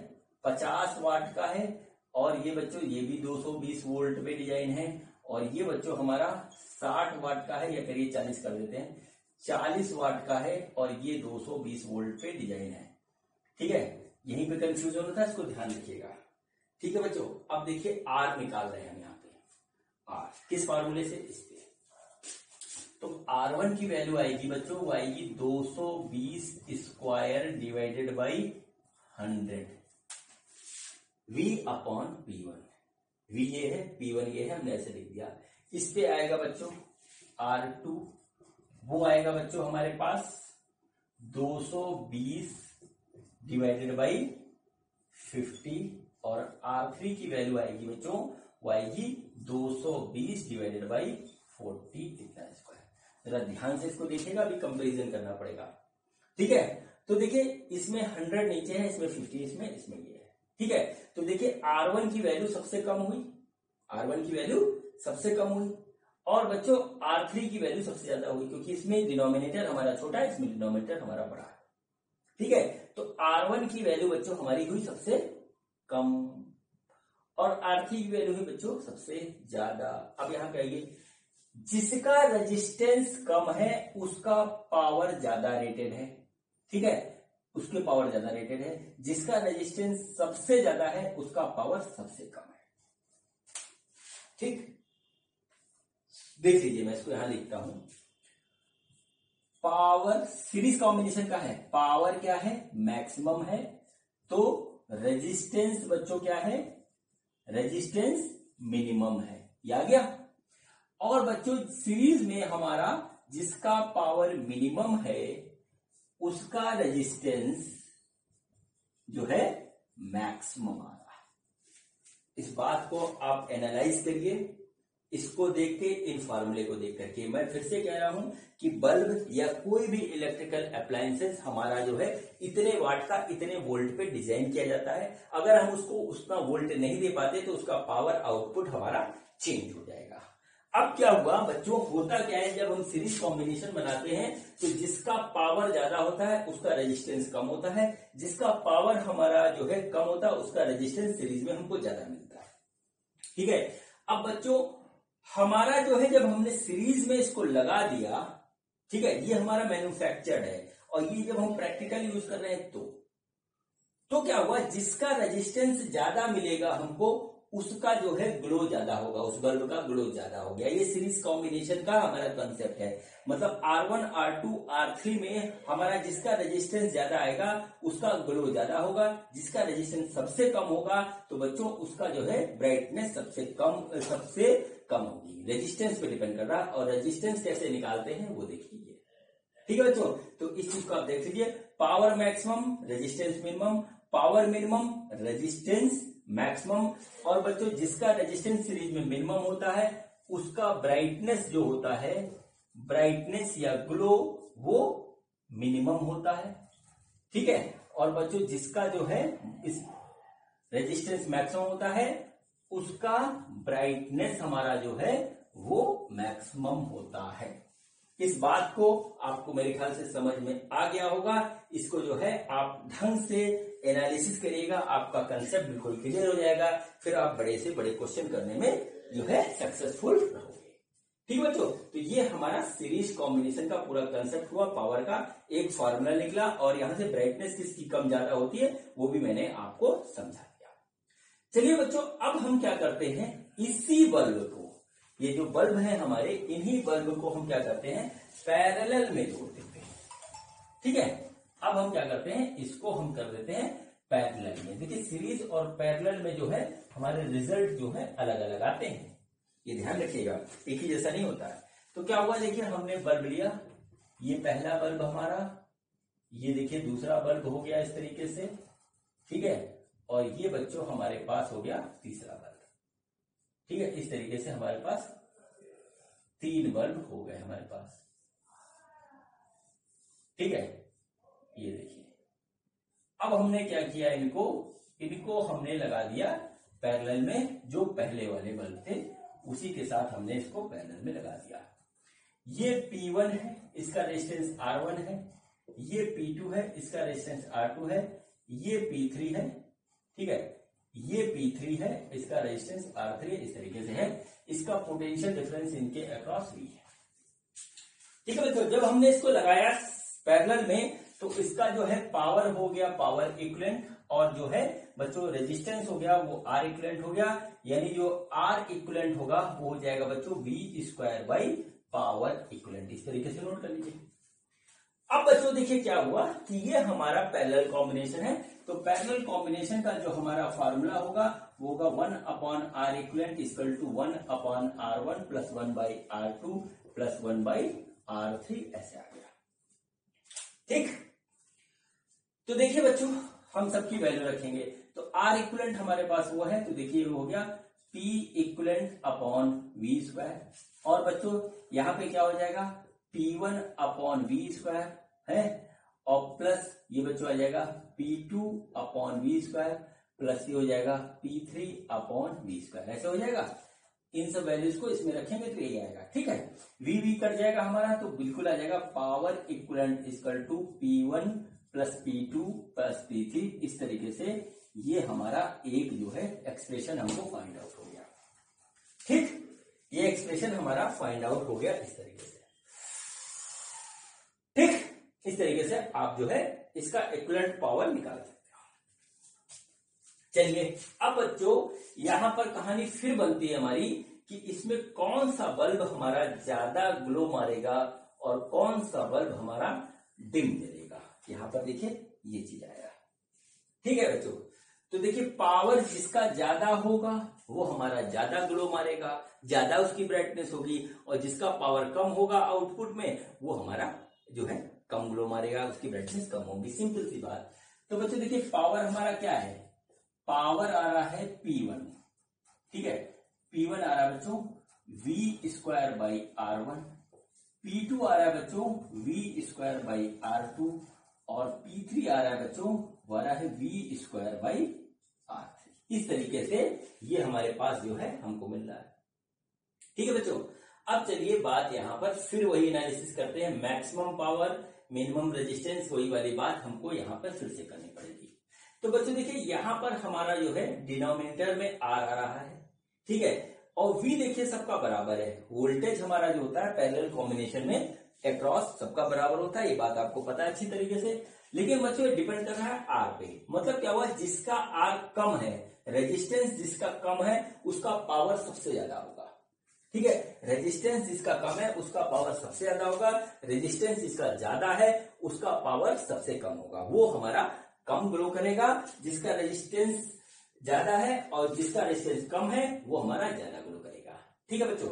50 वाट का है और ये बच्चों ये भी 220 वोल्ट पे डिजाइन है, और ये बच्चों हमारा 60 वाट का है, या करिए 40 कर देते हैं, 40 वाट का है और ये 220 वोल्ट पे डिजाइन है, ठीक है। यहीं पे कंफ्यूजन होता है, इसको ध्यान रखिएगा, ठीक है बच्चों। अब देखिए आर निकाल रहे हैं हम यहाँ पे, आर किस फार्मूले से, इस पे। तो R1 की वैल्यू आएगी बच्चों, वो आएगी 220 square divided by 100 V upon P1। V ये है, P1 ये है, हमने ऐसे लिख दिया। इस पे आएगा बच्चों R2, वो आएगा बच्चों हमारे पास 220 डिवाइडेड बाई 50, और R3 की वैल्यू आएगी बच्चों, वो आएगी 220 डिवाइडेड बाई 40 इतना स्क्वायर। जरा ध्यान से इसको देखिएगा, अभी कंपैरिजन करना पड़ेगा, ठीक है। तो देखिए इसमें 100 नीचे है, इसमें 50, इसमें ये है, ठीक है। तो देखिए R1 की वैल्यू सबसे कम हुई, R1 की वैल्यू सबसे कम हुई, और बच्चों R3 की वैल्यू सबसे ज्यादा हुई, क्योंकि इसमें डिनोमिनेटर हमारा छोटा है, इसमें डिनोमिनेटर हमारा बड़ा है, ठीक है, तो R1 की वैल्यू बच्चों हमारी हुई सबसे कम और R3 की वैल्यू हुई बच्चों सबसे ज्यादा। अब यहां पे आइए, जिसका रेजिस्टेंस कम है उसका पावर ज्यादा रेटेड है, ठीक है, उसके पावर ज्यादा रेटेड है। जिसका रेजिस्टेंस सबसे ज्यादा है उसका पावर सबसे कम है। ठीक, देख लीजिए, मैं इसको यहां लिखता हूं। पावर सीरीज कॉम्बिनेशन का है, पावर क्या है, मैक्सिमम है, तो रेजिस्टेंस बच्चों क्या है, रेजिस्टेंस मिनिमम है, ये आ गया। और बच्चों सीरीज में हमारा जिसका पावर मिनिमम है उसका रेजिस्टेंस जो है मैक्सिमम आ रहा है। इस बात को आप एनालाइज करिए, इसको देख के, इन फार्मूले को देख करके। मैं फिर से कह रहा हूं कि बल्ब या कोई भी इलेक्ट्रिकल अप्लायंसेस हमारा जो है इतने वाट का इतने वोल्ट पे डिजाइन किया जाता है। अगर हम उसको उतना वोल्ट नहीं दे पाते तो उसका पावर आउटपुट हमारा चेंज हो जाएगा। अब क्या हुआ बच्चों, होता क्या है, जब हम सीरीज कॉम्बिनेशन बनाते हैं तो जिसका पावर ज्यादा होता है उसका रेजिस्टेंस कम होता है, जिसका पावर हमारा जो है कम होता है उसका रेजिस्टेंस सीरीज में हमको ज्यादा मिलता है। ठीक है, अब बच्चों हमारा जो है जब हमने सीरीज में इसको लगा दिया, ठीक है, ये हमारा मैन्युफैक्चर्ड है, और ये जब हम प्रैक्टिकल यूज कर रहे हैं तो क्या हुआ, जिसका रेजिस्टेंस ज्यादा मिलेगा हमको उसका जो है ग्लो ज्यादा होगा, उस बल्ब का ग्लो ज्यादा हो गया। ये सीरीज कॉम्बिनेशन का हमारा कंसेप्ट है। मतलब R1, R2, R3 में हमारा जिसका रेजिस्टेंस ज्यादा आएगा उसका ग्लो ज्यादा होगा, जिसका रेजिस्टेंस सबसे कम होगा तो बच्चों उसका जो है ब्राइटनेस सबसे कम होगी। रेजिस्टेंस पे डिपेंड कर रहा है, और रेजिस्टेंस कैसे निकालते हैं वो देख लीजिए। ठीक है बच्चों, तो इस चीज को आप देख लीजिए, power maximum resistance minimum, power minimum resistance maximum, और बच्चों जिसका रेजिस्टेंस सीरीज में मिनिमम होता है उसका ब्राइटनेस जो होता है, ब्राइटनेस या ग्लो वो मिनिमम होता है। ठीक है, और बच्चों जिसका जो है इस रेजिस्टेंस मैक्सिमम होता है उसका ब्राइटनेस हमारा जो है वो मैक्सिमम होता है। इस बात को आपको मेरे ख्याल से समझ में आ गया होगा। इसको जो है आप ढंग से एनालिसिस करिएगा, आपका कंसेप्ट बिल्कुल क्लियर हो जाएगा, फिर आप बड़े से बड़े क्वेश्चन करने में जो है सक्सेसफुल रहोगे। ठीक है बच्चों, तो ये हमारा सीरीज कॉम्बिनेशन का पूरा कंसेप्ट हुआ। पावर का एक फॉर्मूला निकला, और यहां से ब्राइटनेस किसकी कम ज्यादा होती है वो भी मैंने आपको समझा दिया। चलिए बच्चों, अब हम क्या करते हैं, इसी बल्ब को, ये जो बल्ब है हमारे, इन्हीं बल्ब को हम क्या करते हैं, पैरेलल में जोड़ देते हैं। ठीक है, अब हम क्या करते हैं, इसको हम कर देते हैं पैरेलल में। देखिए सीरीज और पैरेलल में जो है हमारे रिजल्ट जो है अलग अलग आते हैं, ये ध्यान रखिएगा, एक ही जैसा नहीं होता है। तो क्या हुआ, देखिए हमने बल्ब लिया, ये पहला बल्ब हमारा, ये देखिए दूसरा बल्ब हो गया इस तरीके से, ठीक है, और ये बच्चों हमारे पास हो गया तीसरा बल्ब। ठीक है, इस तरीके से हमारे पास 3 बल्ब हो गए हमारे पास। ठीक है, ये देखिए, अब हमने क्या किया, इनको हमने लगा दिया पैरेलल में, जो पहले वाले बल्ब थे उसी के साथ हमने इसको पैरेलल में लगा दिया। ये P1 है, इसका रेजिस्टेंस R1 है, ये P2 है, इसका रेजिस्टेंस R2 है, ये P3 है, ठीक है, ये P3 है, इसका रेजिस्टेंस R3 इस तरीके से है। इसका पोटेंशियल डिफरेंस इनके अक्रॉस V है। ठीक है बच्चों, जब हमने इसको लगाया पैरेलल में तो इसका जो है पावर हो गया पावर इक्विवेलेंट, और जो है बच्चों रेजिस्टेंस हो गया वो R इक्विवेलेंट हो गया, यानी जो R इक्विवेलेंट होगा वो हो जाएगा बच्चों V² बाई पावर इक्विवेलेंट। इस तरीके से नोट कर लीजिए। अब बच्चों देखिए क्या हुआ कि ये हमारा पैरेलल कॉम्बिनेशन है, तो पैरेलल कॉम्बिनेशन का जो हमारा फार्मूला होगा वो होगा 1/R equivalent equal to 1/R1 plus 1/R2 plus 1/R3, ऐसे आ गया। ठीक, तो देखिए बच्चों हम सबकी वैल्यू रखेंगे, तो R इक्विवेलेंट हमारे पास वो है, तो देखिए वो हो गया P इक्विवेलेंट अपॉन V², और बच्चों यहां पे क्या हो जाएगा P1 अपॉन V² है, और प्लस ये बच्चों आ जाएगा P2 अपॉन V² प्लस ये हो जाएगा P3 अपॉन V², ऐसे हो जाएगा। इन सब वैल्यूज को इसमें रखेंगे तो ये आएगा। ठीक है, V कट जाएगा हमारा, तो बिल्कुल आ जाएगा power equivalent equal to P1 plus P2 plus P3, इस तरीके से ये हमारा एक जो है एक्सप्रेशन हमको फाइंड आउट हो गया। ठीक, ये एक्सप्रेशन हमारा फाइंड आउट हो गया इस तरीके से। ठीक, इस तरीके से आप जो है इसका इक्विवेलेंट पावर निकाल सकते हो। चलिए अब बच्चों यहां पर कहानी फिर बनती है हमारी कि इसमें कौन सा बल्ब हमारा ज्यादा ग्लो मारेगा और कौन सा बल्ब हमारा डिम जलेगा। यहां पर देखिए ये चीज आएगा। ठीक है बच्चों, तो देखिए पावर जिसका ज्यादा होगा वो हमारा ज्यादा ग्लो मारेगा, ज्यादा उसकी ब्राइटनेस होगी, और जिसका पावर कम होगा आउटपुट में वो हमारा जो है कम ग्लो मारेगा, उसकी ब्राइटनेस कम होगी। सिंपल सी बात। तो बच्चों देखिए पावर हमारा क्या है, पावर आ रहा है P1। ठीक है, P1 आ रहा है बच्चों V² बाई R1, P2 आ रहा है बच्चों V² बाई R2, और P3 आ रहा है बच्चों वो आ रहा है V² बाई R3। इस तरीके से ये हमारे पास जो है हमको मिल रहा है। ठीक है बच्चों, अब चलिए बात यहां पर फिर वही एनालिसिस करते हैं। मैक्सिमम पावर मिनिमम रेजिस्टेंस, वही वाली बात हमको यहां पर फिर से करनी पड़ेगी। तो बच्चों देखिए यहां पर हमारा जो है डिनोमिनेटर में R आ रहा है। ठीक है, और V देखिए सबका बराबर है। वोल्टेज हमारा जो होता है पैरेलल कॉम्बिनेशन में अक्रॉस सबका बराबर होता है, ये बात आपको पता है अच्छी तरीके से। लेकिन बच्चों डिपेंड कर रहा है R पे। मतलब क्या हुआ, जिसका R कम है, रेजिस्टेंस जिसका कम है उसका पावर सबसे ज्यादा होगा। ठीक है, रेजिस्टेंस जिसका कम है उसका पावर सबसे ज्यादा होगा, रेजिस्टेंस जिसका ज्यादा है उसका पावर सबसे कम होगा। वो हमारा कम ग्लो करेगा, जिसका रेजिस्टेंस ज्यादा है, और जिसका रेजिस्टेंस कम है वो हमारा ज्यादा ग्लो करेगा। ठीक है बच्चों,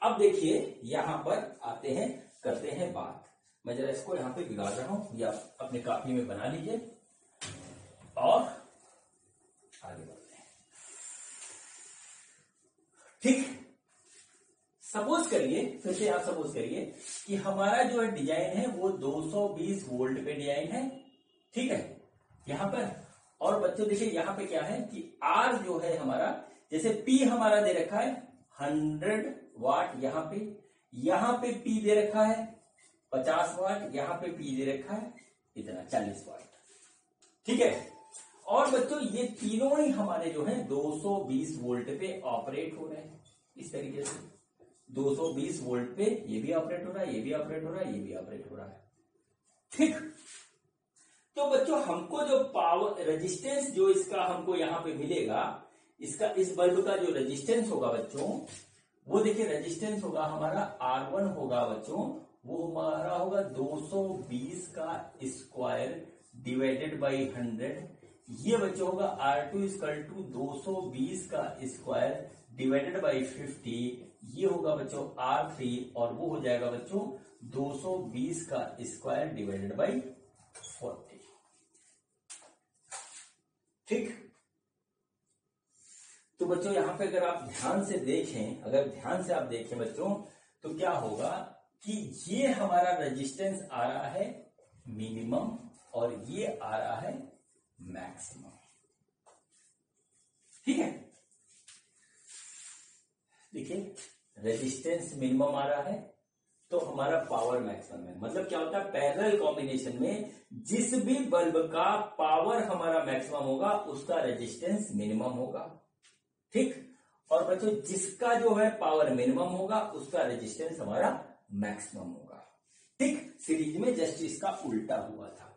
अब देखिए यहां पर आते हैं, करते हैं बात। मैं जरा इसको यहां पे बिगाड़ रहा हूं, या अपने कॉपी में बना लीजिए और आगे बढ़ते हैं। ठीक, सपोज करिए, फिर से आप सपोज करिए कि हमारा जो है डिजाइन है वो 220 वोल्ट पे डिजाइन है। ठीक है, यहां पर, और बच्चों देखिए यहां पे क्या है कि R जो है हमारा, जैसे P हमारा दे रखा है 100 वाट, यहां पे P दे रखा है 50 वाट, यहां पे P दे रखा है इतना 40 वाट। ठीक है, और बच्चों ये तीनों ही हमारे जो है 220 वोल्ट पे ऑपरेट हो रहे हैं। इस तरीके से 220 वोल्ट पे ये भी ऑपरेट हो रहा है, ये भी ऑपरेट हो रहा है, ये भी ऑपरेट हो रहा है। ठीक, तो बच्चों हमको जो पावर रेजिस्टेंस जो इसका हमको यहां पे मिलेगा, इसका इस बल्ब का जो रेजिस्टेंस होगा बच्चों, वो देखिए रेजिस्टेंस होगा हमारा R1 होगा बच्चों, वो हमारा होगा 220 का स्क्वायर डिवाइडेड बाई 100। ये बच्चों होगा R2 इक्वल टू 220 का स्क्वायर डिवाइडेड बाई 50। ये होगा बच्चों R3, और वो हो जाएगा बच्चों 220 का स्क्वायर डिवाइडेड बाई 40। ठीक, तो बच्चों यहां पे अगर आप ध्यान से देखें, बच्चों, तो क्या होगा कि ये हमारा रेजिस्टेंस आ रहा है मिनिमम और ये आ रहा है मैक्सिमम। ठीक है, देखिए रेजिस्टेंस मिनिमम आ रहा है तो हमारा पावर मैक्सिमम है। मतलब क्या होता है, पैरेलल कॉम्बिनेशन में जिस भी बल्ब का पावर हमारा मैक्सिमम होगा उसका रेजिस्टेंस मिनिमम होगा। ठीक, और बच्चों जिसका जो है पावर मिनिमम होगा उसका रेजिस्टेंस हमारा मैक्सिमम होगा। ठीक, सीरीज में जस्ट इसका उल्टा हुआ था।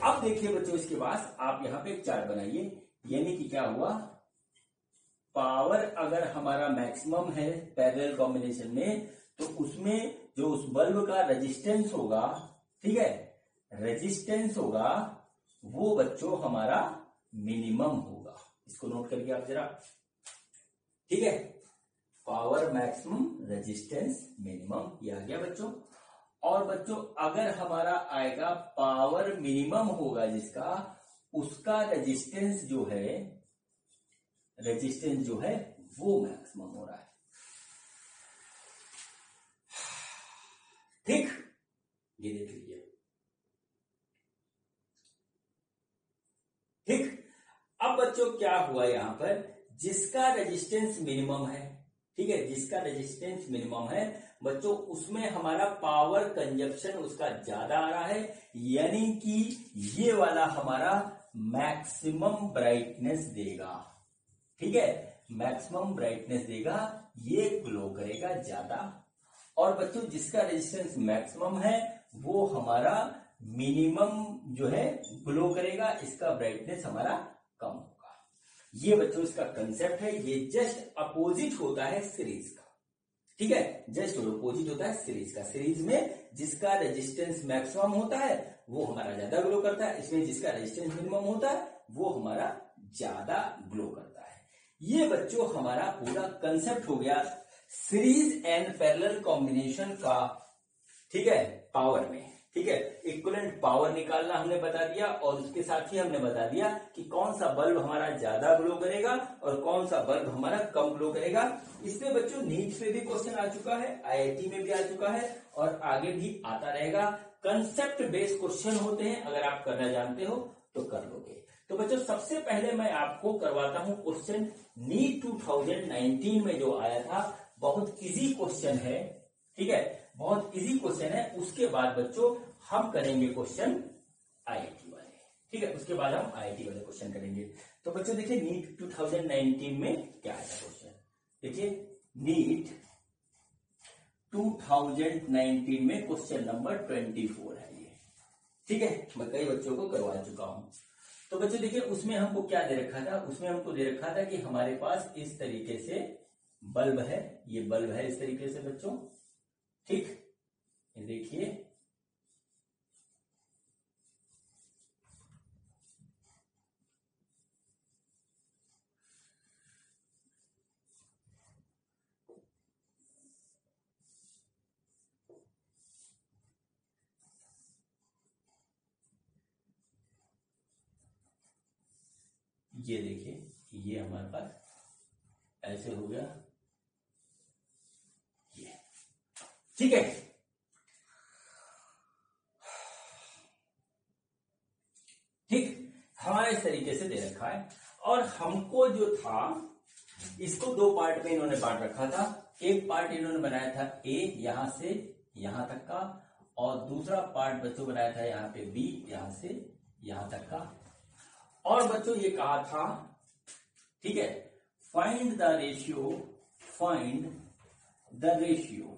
अब देखिए बच्चों इसके बाद आप यहां पे एक चार्ट बनाइए, यानी कि क्या हुआ, पावर अगर हमारा मैक्सिमम है पैरेलल कॉम्बिनेशन में, तो उसमें जो उस बल्ब का रेजिस्टेंस होगा, ठीक है, रेजिस्टेंस होगा वो बच्चों हमारा मिनिमम होगा। इसको नोट करिए आप जरा। ठीक है, पावर मैक्सिमम रेजिस्टेंस मिनिमम, ये आ गया बच्चों। और बच्चों अगर हमारा आएगा पावर मिनिमम होगा जिसका, उसका रेजिस्टेंस जो है वो मैक्सिमम हो रहा है। ठीक, ये देख लीजिए। ठीक, अब बच्चों क्या हुआ यहां पर, जिसका रेजिस्टेंस मिनिमम है, ठीक है, जिसका रेजिस्टेंस मिनिमम है बच्चों, उसमें हमारा पावर कंजप्शन उसका ज्यादा आ रहा है, यानी कि ये वाला हमारा मैक्सिमम ब्राइटनेस देगा। ठीक है, मैक्सिमम ब्राइटनेस देगा, ये ग्लो करेगा ज्यादा। और बच्चों जिसका रेजिस्टेंस मैक्सिमम है वो हमारा मिनिमम जो है ग्लो करेगा, इसका ब्राइटनेस हमारा कम होगा। ये बच्चों इसका कंसेप्ट है, ये जस्ट अपोजिट होता है सीरीज का। ठीक है, जस्ट अपोजिट होता है सीरीज का। सीरीज में जिसका रेजिस्टेंस मैक्सिमम होता है वो हमारा ज्यादा ग्लो करता है, इसमें जिसका रेजिस्टेंस मिनिमम होता है वो हमारा ज्यादा ग्लो करता है। ये बच्चों हमारा पूरा कंसेप्ट हो गया सीरीज एंड पैरेलल कॉम्बिनेशन का। ठीक है, पावर में, ठीक है, इक्विवेलेंट पावर निकालना हमने बता दिया, और उसके साथ ही हमने बता दिया कि कौन सा बल्ब हमारा ज्यादा ग्लो करेगा और कौन सा बल्ब हमारा कम ग्लो करेगा। इसमें बच्चों नीट पे भी क्वेश्चन आ चुका है, आईआईटी में भी आ चुका है, और आगे भी आता रहेगा। कंसेप्ट बेस्ड क्वेश्चन होते हैं, अगर आप करना जानते हो तो कर लोगे। तो बच्चों सबसे पहले मैं आपको करवाता हूं क्वेश्चन नीट 2019 में जो आया था, बहुत इजी क्वेश्चन है। ठीक है, बहुत इजी क्वेश्चन है। उसके बाद बच्चों हम करेंगे क्वेश्चन आईआईटी वाले। ठीक है, उसके बाद हम आईआईटी वाले क्वेश्चन करेंगे। तो बच्चों देखिए नीट 2019 में क्या आया था क्वेश्चन, देखिए नीट 2019 में क्वेश्चन नंबर 24 है ये। ठीक है, मैं कई बच्चों को करवा चुका हूं। तो बच्चों देखिए उसमें हमको क्या दे रखा था, उसमें हमको दे रखा था कि हमारे पास इस तरीके से बल्ब है, ये बल्ब है इस तरीके से बच्चों। ठीक, ये देखिए ये देखिए, ये हमारे पास ऐसे हो गया ये। ठीक है, ठीक, हमारे इस तरीके से दे रखा है, और हमको जो था इसको दो पार्ट में इन्होंने बांट रखा था। एक पार्ट इन्होंने बनाया था ए, यहां से यहां तक का, और दूसरा पार्ट बच्चों बनाया था यहाँ पे बी, यहां से यहां तक का। और बच्चों ये कहा था, ठीक है, find the ratio, find the ratio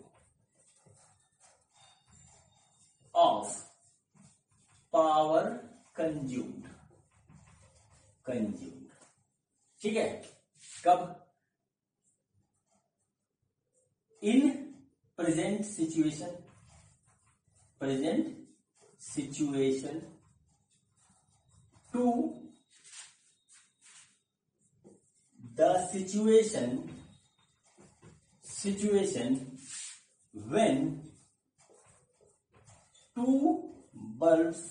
of power consumed, ठीक है, कब, in present situation to the situation when two bulbs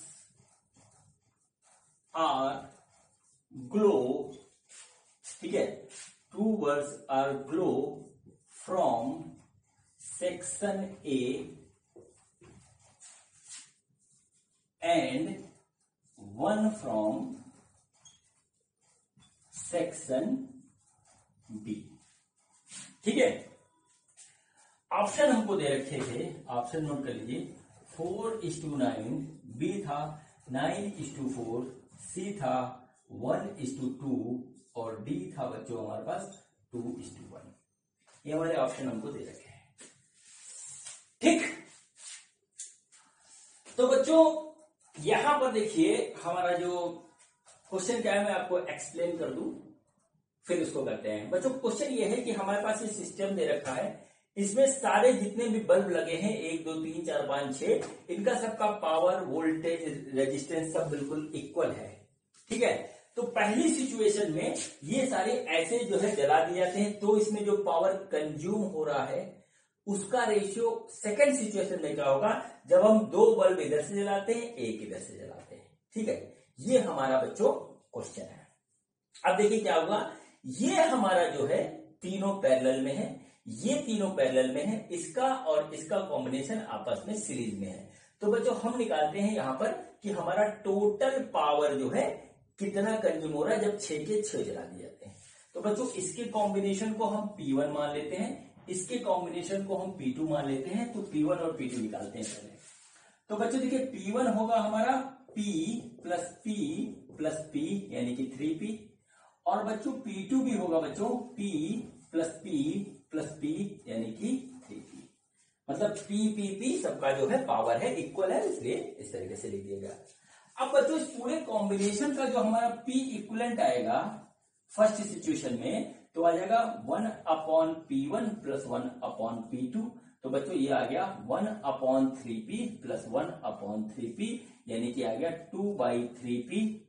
are glow, ठीक है, two bulbs are glow from section A and one from section B। ठीक है, option हमको दे रखे थे, ऑप्शन नोट कर लीजिए, 4:9, बी था 9:4, सी था 1:2 और डी था बच्चों हमारे पास 2:1। ये हमारे ऑप्शन हमको दे रखे हैं। ठीक, तो बच्चों यहां पर देखिए हमारा जो क्वेश्चन क्या है, मैं आपको एक्सप्लेन कर दूं फिर उसको करते हैं। बच्चों क्वेश्चन ये है कि हमारे पास ये सिस्टम दे रखा है, इसमें सारे जितने भी बल्ब लगे हैं 1 2 3 4 5 6, इनका सबका पावर, वोल्टेज, रेजिस्टेंस सब बिल्कुल इक्वल है। ठीक है, तो पहली सिचुएशन में ये सारे ऐसे जो है जला दिए जाते हैं, तो इसमें जो पावर कंज्यूम हो रहा है उसका रेशियो सेकंड सिचुएशन में क्या होगा, जब हम दो बल्ब इधर से जलाते हैं, एक इधर से जलाते हैं। ठीक है, ये हमारा बच्चों क्वेश्चन है। अब देखिए क्या होगा, ये हमारा जो है तीनों पैरेलल में है, ये तीनों पैरेलल में है, इसका और इसका कॉम्बिनेशन आपस में सीरीज में है। तो बच्चों हम निकालते हैं यहां पर कि हमारा टोटल पावर जो है कितना कंज्यूम हो रहा है जब 6 के 6 जला दिए जाते हैं। तो बच्चों इसके कॉम्बिनेशन को हम P1 मान लेते हैं, इसके कॉम्बिनेशन को हम P2 मान लेते हैं। तो P1 और P2 निकालते हैं पहले। तो बच्चों देखिए P1 होगा हमारा P प्लस P यानी कि 3P, और बच्चों P2 भी होगा बच्चों P प्लस P यानी कि 3P। मतलब P सबका जो है पावर है इक्वल है, इसलिए इस तरीके से लिख दिया गया। अब बच्चों इस पूरे कॉम्बिनेशन का जो हमारा P इक्वलेंट आएगा फर्स्ट सिचुएशन में, तो आ जाएगा 1/P1 प्लस 1/P2। तो बच्चों ये आ गया 1/3P प्लस 1/3P, यानी कि आ गया 2/3P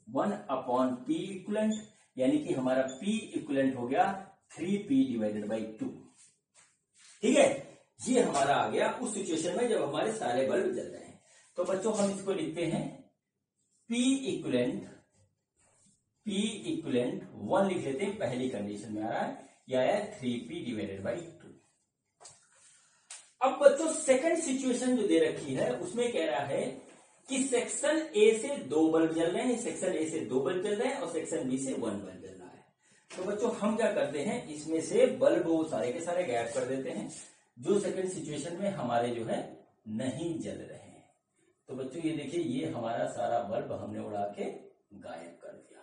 1/P इक्वलेंट, यानी कि हमारा P इक्वलेंट हो गया 3P डिवाइडेड बाई 2। ठीक है, ये हमारा आ गया उस सिचुएशन में जब हमारे सारे बल्ब जल रहे हैं। तो बच्चों हम इसको लिखते हैं P इक्वलेंट 1 लिख लेते हैं, पहली कंडीशन में आ रहा है, यह है 3P डिवाइडेड बाई 2। अब बच्चों सेकंड सिचुएशन जो दे रखी है उसमें कह रहा है कि सेक्शन ए से 2 बल्ब जल रहे हैं, सेक्शन ए से 2 बल्ब जल रहे हैं और सेक्शन बी से 1 बल्ब जल रहा है। तो बच्चों हम क्या करते हैं, इसमें से बल्ब वो सारे के सारे गायब कर देते हैं जो सेकंड सिचुएशन में हमारे जो है नहीं जल रहे हैं। तो बच्चों ये देखिए, ये हमारा सारा बल्ब हमने उड़ा के गायब कर दिया।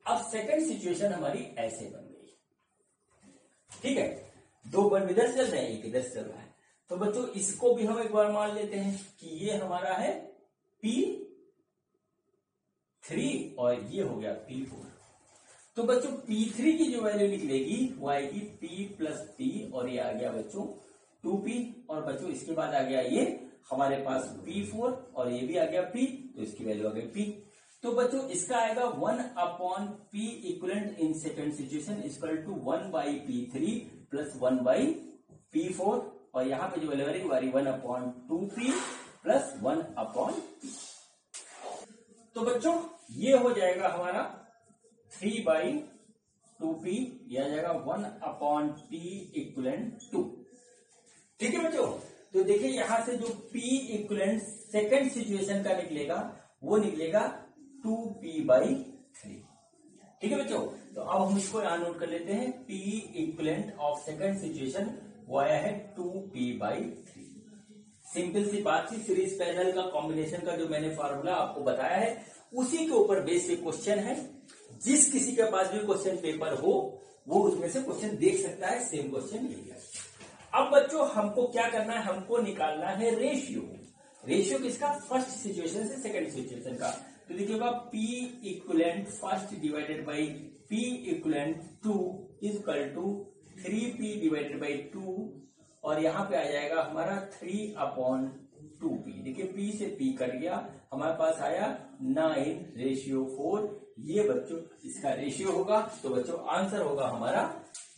अब सेकंड सिचुएशन हमारी ऐसे बन गई। ठीक है, 2 बल्ब इधर से चल रहे हैं, एक इधर से चल रहा है। तो बच्चों इसको भी हम एक बार मान लेते हैं कि ये हमारा है P3 और ये हो गया P4। तो बच्चों P3 की जो वैल्यू निकलेगी वो आएगी P प्लस P, और ये आ गया बच्चों 2P, और बच्चों इसके बाद आ गया ये हमारे पास P4 और ये भी आ गया P, तो इसकी वैल्यू आ गई P। तो बच्चों इसका आएगा 1/P equivalent in second situation equal to 1/P3 plus 1/P4, और यहां पे जो वैल्यू आ रही 1/2P प्लस 1/P। तो बच्चों ये हो जाएगा हमारा 3/2P, यह आ जाएगा 1/P इक्वलेंट 2। ठीक है बच्चों, तो देखिए यहां से जो P इक्वलेंट सेकंड सिचुएशन का निकलेगा वो निकलेगा 2P/3। ठीक है बच्चों, तो अब हम इसको यहां नोट कर लेते हैं। P equivalent of second situation वो आया है 2P/3। सिंपल सी बात थी, सीरीज पैरेलल का कॉम्बिनेशन का जो मैंने फॉर्मूला आपको बताया है उसी के ऊपर बेसिक क्वेश्चन है। जिस किसी के पास भी क्वेश्चन पेपर हो वो उसमें से क्वेश्चन देख सकता है, सेम क्वेश्चन मिल गया। अब बच्चों हमको क्या करना है, हमको निकालना है रेशियो किसका, फर्स्ट सिचुएशन से सेकंड सिचुएशन का। तो देखिएगा P equivalent first divided by P equivalent 2 is equal to 3P divided by 2, और यहां पे आ जाएगा हमारा 3/2P। देखिए P से P कट गया, हमारे पास आया 9:4। ये बच्चों इसका रेशियो होगा, तो बच्चों आंसर होगा हमारा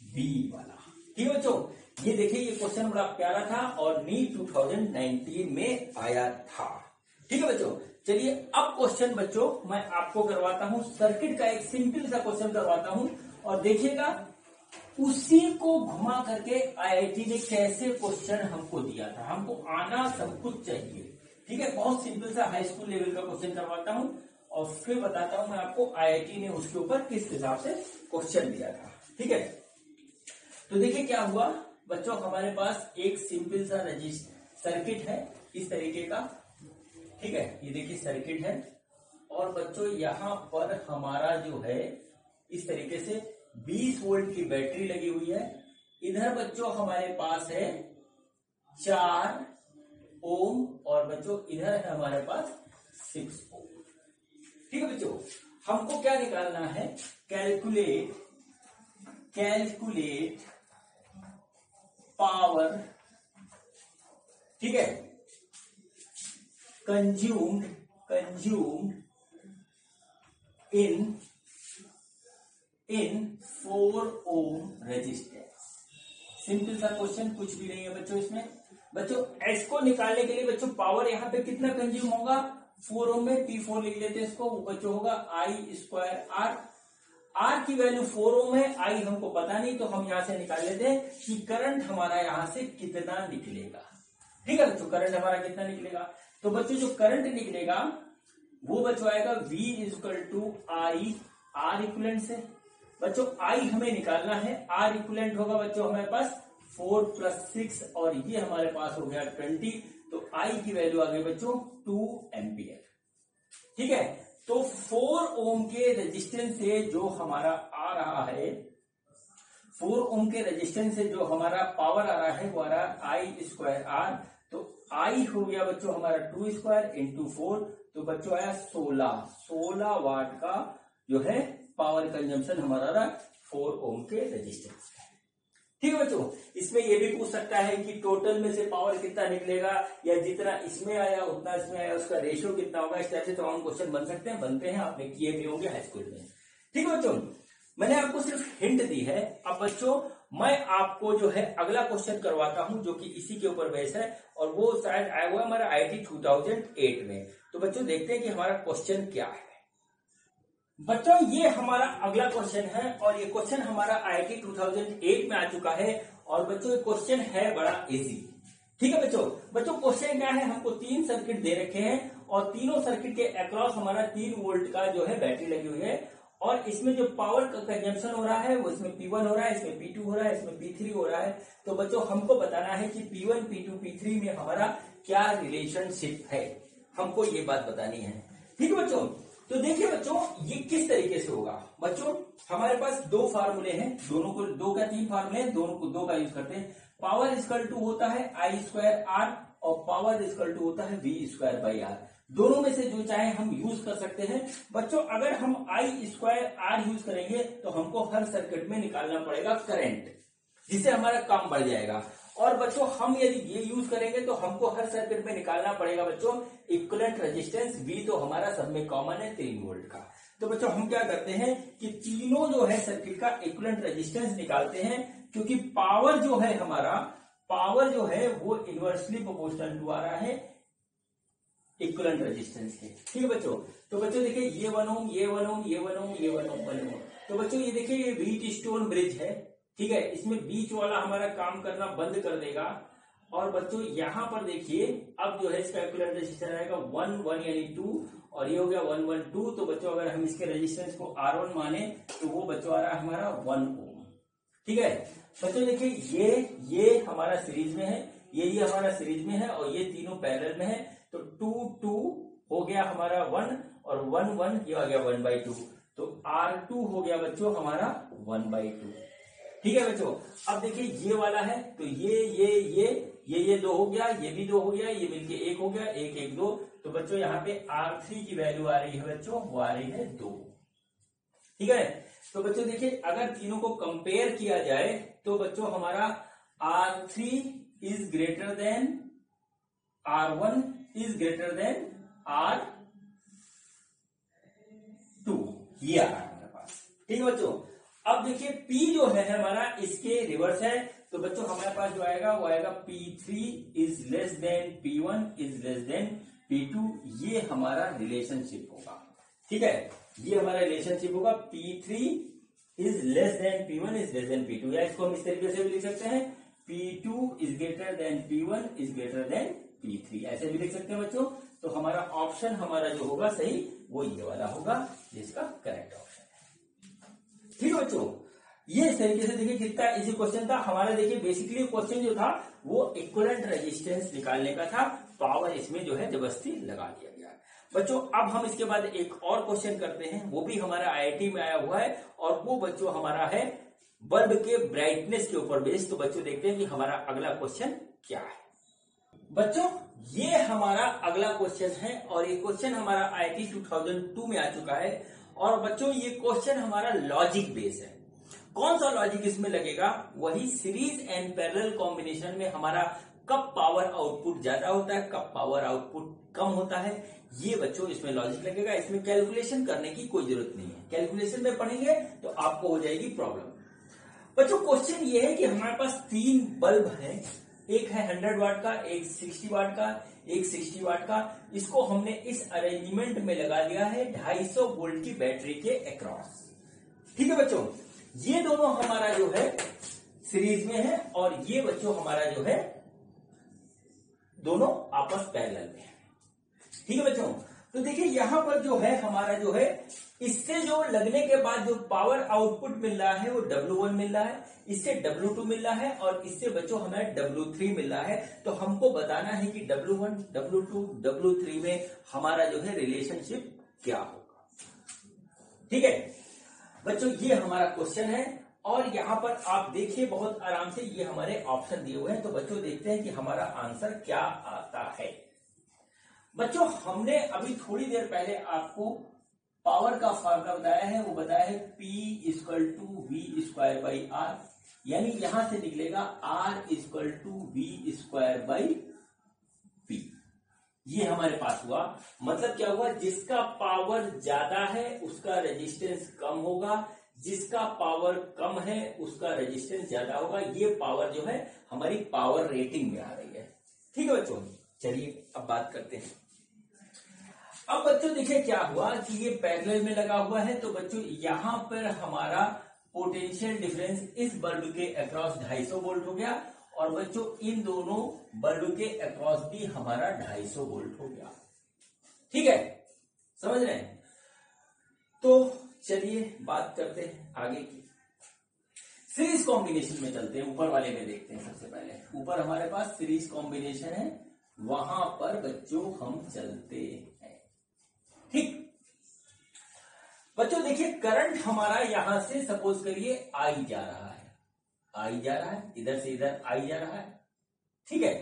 बी वाला। ठीक है बच्चों, ये देखिए ये क्वेश्चन बड़ा प्यारा था और नीट 2019 में आया था। ठीक है बच्चों, चलिए अब क्वेश्चन बच्चों मैं आपको करवाता हूं, सर्किट का एक सिंपल सा क्वेश्चन करवाता हूं, और देखिएगा उसी को घुमा करके आईआईटी ने कैसे क्वेश्चन हमको दिया था। हमको आना सब कुछ चाहिए। ठीक है, बहुत सिंपल सा हाई स्कूल लेवल का क्वेश्चन करवाता हूं और फिर बताता हूं मैं आपको आईआईटी ने उसके ऊपर किस हिसाब से क्वेश्चन दिया था। ठीक है, तो देखिए क्या हुआ बच्चों, हमारे पास एक सिंपल सा सर्किट है इस तरीके का। ठीक है, ये देखिए सर्किट है, और बच्चों यहां पर हमारा जो है इस तरीके से 20 वोल्ट की बैटरी लगी हुई है। इधर बच्चों हमारे पास है 4 ओम, और बच्चों इधर है हमारे पास 6 ओम। ठीक है बच्चों, हमको क्या निकालना है, कैलकुलेट पावर, ठीक है, consumed in 4 ohm resistance. Simple सा क्वेश्चन, कुछ भी नहीं है बच्चों इसमें। बच्चों एस को निकालने के लिए बच्चों पावर यहाँ पे कितना कंज्यूम होगा, 4 ओम में P4 लिख लेते हैं इसको, बच्चों होगा I²R। आर की वैल्यू 4 ओम है, आई हमको पता नहीं, तो हम यहां से निकाल लेते हैं कि करंट हमारा यहां से कितना निकलेगा। ठीक है बच्चों, करंट हमारा कितना निकलेगा, तो बच्चों जो करंट निकलेगा वो बच्चों आएगा V = I R इक्विवेलेंट से। बच्चों आई हमें निकालना है, आर इक्विवेलेंट होगा बच्चों हमारे पास 4 + 6 और ये हमारे पास हो गया 20। तो आई की वैल्यू आ गई बच्चों 2 एम्पियर। ठीक है, तो 4 ओम के रेजिस्टेंस से जो हमारा आ रहा है, 4 ओम के रेजिस्टेंस से जो हमारा पावर आ रहा है वो आ रहा है आई स्क्वायर आर। तो आई हो गया बच्चों हमारा 2 स्क्वायर इंटू 4, तो बच्चों आया 16 वाट का जो है पावर कंजम्पशन हमारा रहा 4 ओम के रेजिस्टेंस का। ठीक है बच्चों, इसमें ये भी पूछ सकता है कि टोटल में से पावर कितना निकलेगा, या जितना इसमें आया उतना इसमें आया, उसका रेशियो कितना होगा। इस तरह से तमाम क्वेश्चन बन सकते हैं, बनते हैं, आपने किए भी होंगे हाई स्कूल में। ठीक है बच्चों, मैंने आपको सिर्फ हिंट दी है। अब बच्चों मैं आपको जो है अगला क्वेश्चन करवाता हूं जो कि इसी के ऊपर बेस है, और वो शायद आया हुआ हमारा IIT 2008 में। तो बच्चों देखते हैं कि हमारा क्वेश्चन क्या है। बच्चों ये हमारा अगला क्वेश्चन है, और ये क्वेश्चन हमारा IIT 2008 में आ चुका है। और बच्चों ये क्वेश्चन है बड़ा इजी। ठीक है बच्चों क्वेश्चन क्या है, हमको 3 सर्किट दे रखे हैं, और तीनों सर्किट के अक्रॉस हमारा 3 वोल्ट का जो है बैटरी लगी हुई है, और इसमें जो पावर का कंजम्पशन हो रहा है वो इसमें P1 हो रहा है, इसमें P2 हो रहा है, इसमें P3 हो रहा है। तो बच्चों हमको बताना है कि P1, P2, P3 में हमारा क्या रिलेशनशिप है, हमको ये बात बतानी है। ठीक है बच्चों, तो देखिए बच्चों ये किस तरीके से होगा। बच्चों हमारे पास 2 फार्मूले हैं, दोनों को 2 का 3 फार्मूले हैं, दोनों को 2 का यूज करते हैं। पावर इक्वल टू होता है आई स्क्वायर आर, और पावर इक्वल टू होता है वी स्क्वायर बाई आर। दोनों में से जो चाहे हम यूज कर सकते हैं। बच्चों अगर हम आई स्क्वायर आर यूज करेंगे तो हमको हर सर्किट में निकालना पड़ेगा करंट, जिससे हमारा काम बढ़ जाएगा। और बच्चों हम यदि ये यूज करेंगे तो हमको हर सर्किट में निकालना पड़ेगा बच्चों इक्विवेलेंट रेजिस्टेंस, वी तो हमारा सब में कॉमन है 3 वोल्ट का। तो बच्चों हम क्या करते हैं कि तीनों जो है सर्किट का इक्विवेलेंट रेजिस्टेंस निकालते हैं, क्योंकि पावर जो है हमारा, पावर जो है वो इनवर्सली प्रोपोर्शनल टू आ रहा है इक्विवेलेंट रेजिस्टेंस के। ठीक है बच्चों, तो बच्चों देखिए ये 1 ओम, ये 1 ओम, ये 1 ओम, ये 1 ओम, 1 ओम। तो बच्चों ये देखिए ये व्हीट स्टोन ब्रिज है। ठीक है, इसमें बीच वाला हमारा काम करना बंद कर देगा। और बच्चों यहां पर देखिए अब जो है इसका इक्विवेलेंट रेजिस्टेंस आएगा 1 1 यानी 2, और ये हो गया 1 1 2। तो बच्चों अगर हम इसके रेजिस्टेंस को R1 माने तो वो बच्चों आ रहा है हमारा 1 ओम। ठीक है बच्चों देखिए ये हमारा सीरीज में है, ये हमारा सीरीज में है, और ये तीनों पैरेलल में है। तो 2 2 हो गया हमारा 1, और 1 1 ये आ गया 1/2। तो R2 हो गया बच्चों हमारा 1/2। ठीक है बच्चों, अब देखिए ये वाला है, तो ये 2 हो गया, ये भी 2 हो गया, ये मिलके 1 हो गया, 1 1 2। तो बच्चों यहाँ पे R3 की वैल्यू आ रही है बच्चों, वो आ रही है 2। ठीक है, तो बच्चों देखिए अगर तीनों को कंपेयर किया जाए तो बच्चों हमारा R3 is greater than R1 is greater than R2, ये आ रहा है हमारे पास। ठीक है बच्चों, अब देखिए P जो है हमारा इसके रिवर्स है। तो बच्चों हमारे पास जो आएगा वो आएगा P3 is less than P1 is less than P2, ये हमारा रिलेशनशिप होगा। ठीक है, ये हमारा रिलेशनशिप होगा P3 is less than P1 is less than P2, या इसको हम इस तरीके से भी लिख सकते हैं P2 is greater than P1 is greater than P3, ऐसे भी लिख सकते हैं बच्चों। तो हमारा ऑप्शन हमारा जो होगा सही वो ये वाला होगा, जिसका करेक्ट ऑप्शन है। ठीक है बच्चों, ये इस तरीके से देखिए कितना इजी क्वेश्चन था हमारा। देखिए बेसिकली क्वेश्चन जो था वो इक्विवेलेंट रेजिस्टेंस निकालने का था, पावर इसमें जो है जबरदस्ती लगा दिया गया। बच्चों अब हम इसके बाद एक और क्वेश्चन करते हैं, वो भी हमारा IIT में आया हुआ है, और वो बच्चों हमारा है बल्ब के ब्राइटनेस के ऊपर बेस्ड। तो बच्चों देखते हैं कि हमारा अगला क्वेश्चन क्या है। बच्चों ये हमारा अगला क्वेश्चन है, और ये क्वेश्चन हमारा IIT 2002 में आ चुका है। और बच्चों ये क्वेश्चन हमारा लॉजिक बेस है। कौन सा लॉजिक इसमें लगेगा, वही सीरीज एंड पैरेलल कॉम्बिनेशन में हमारा कब पावर आउटपुट ज्यादा होता है, कब पावर आउटपुट कम होता है, ये बच्चों इसमें लॉजिक लगेगा। इसमें कैलकुलेशन करने की कोई जरूरत नहीं है, कैलकुलेशन में पढ़ेंगे तो आपको हो जाएगी प्रॉब्लम। बच्चों क्वेश्चन ये है कि हमारे पास 3 बल्ब है, एक है 100 वाट का, एक 60 वाट का, एक 60 वाट का। इसको हमने इस अरेंजमेंट में लगा दिया है 250 वोल्ट की बैटरी के अक्रॉस। ठीक है बच्चों, ये दोनों हमारा जो है सीरीज में है, और ये बच्चों हमारा जो है दोनों आपस पैरेलल में है। ठीक है बच्चों, तो देखिए यहां पर जो है हमारा जो है इससे जो लगने के बाद जो पावर आउटपुट मिल रहा है वो W1 मिल रहा है, इससे W2 मिल रहा है और इससे बच्चों हमें W3 मिल रहा है। तो हमको बताना है कि W1, W2, W3 में हमारा जो है रिलेशनशिप क्या होगा। ठीक है बच्चों, ये हमारा क्वेश्चन है और यहां पर आप देखिए बहुत आराम से ये हमारे ऑप्शन दिए हुए हैं। तो बच्चों देखते हैं कि हमारा आंसर क्या आता है। बच्चों हमने अभी थोड़ी देर पहले आपको पावर का फॉर्मूला बताया है, वो बताया है P equal to V square by R, यानी यहां से निकलेगा R equal to V square by P. ये हमारे पास हुआ, मतलब क्या हुआ, जिसका पावर ज्यादा है उसका रेजिस्टेंस कम होगा, जिसका पावर कम है उसका रेजिस्टेंस ज्यादा होगा। ये पावर जो है हमारी पावर रेटिंग में आ रही है। ठीक है बच्चों, चलिए अब बात करते हैं। अब बच्चों देखिए क्या हुआ कि ये पैरेलल में लगा हुआ है, तो बच्चों यहां पर हमारा पोटेंशियल डिफरेंस इस बल्ब के अक्रॉस 250 वोल्ट हो गया और बच्चों इन दोनों बल्ब के अक्रॉस भी हमारा 250 वोल्ट हो गया। ठीक है, समझ रहे हैं? तो चलिए बात करते हैं आगे की। सीरीज कॉम्बिनेशन में चलते हैं, ऊपर वाले में देखते हैं। सबसे पहले ऊपर हमारे पास सीरीज कॉम्बिनेशन है, वहां पर बच्चों हम चलते हैं। ठीक बच्चों देखिए करंट हमारा यहां से सपोज करिए आई जा रहा है, आई जा रहा है, इधर से इधर आई जा रहा है। ठीक है,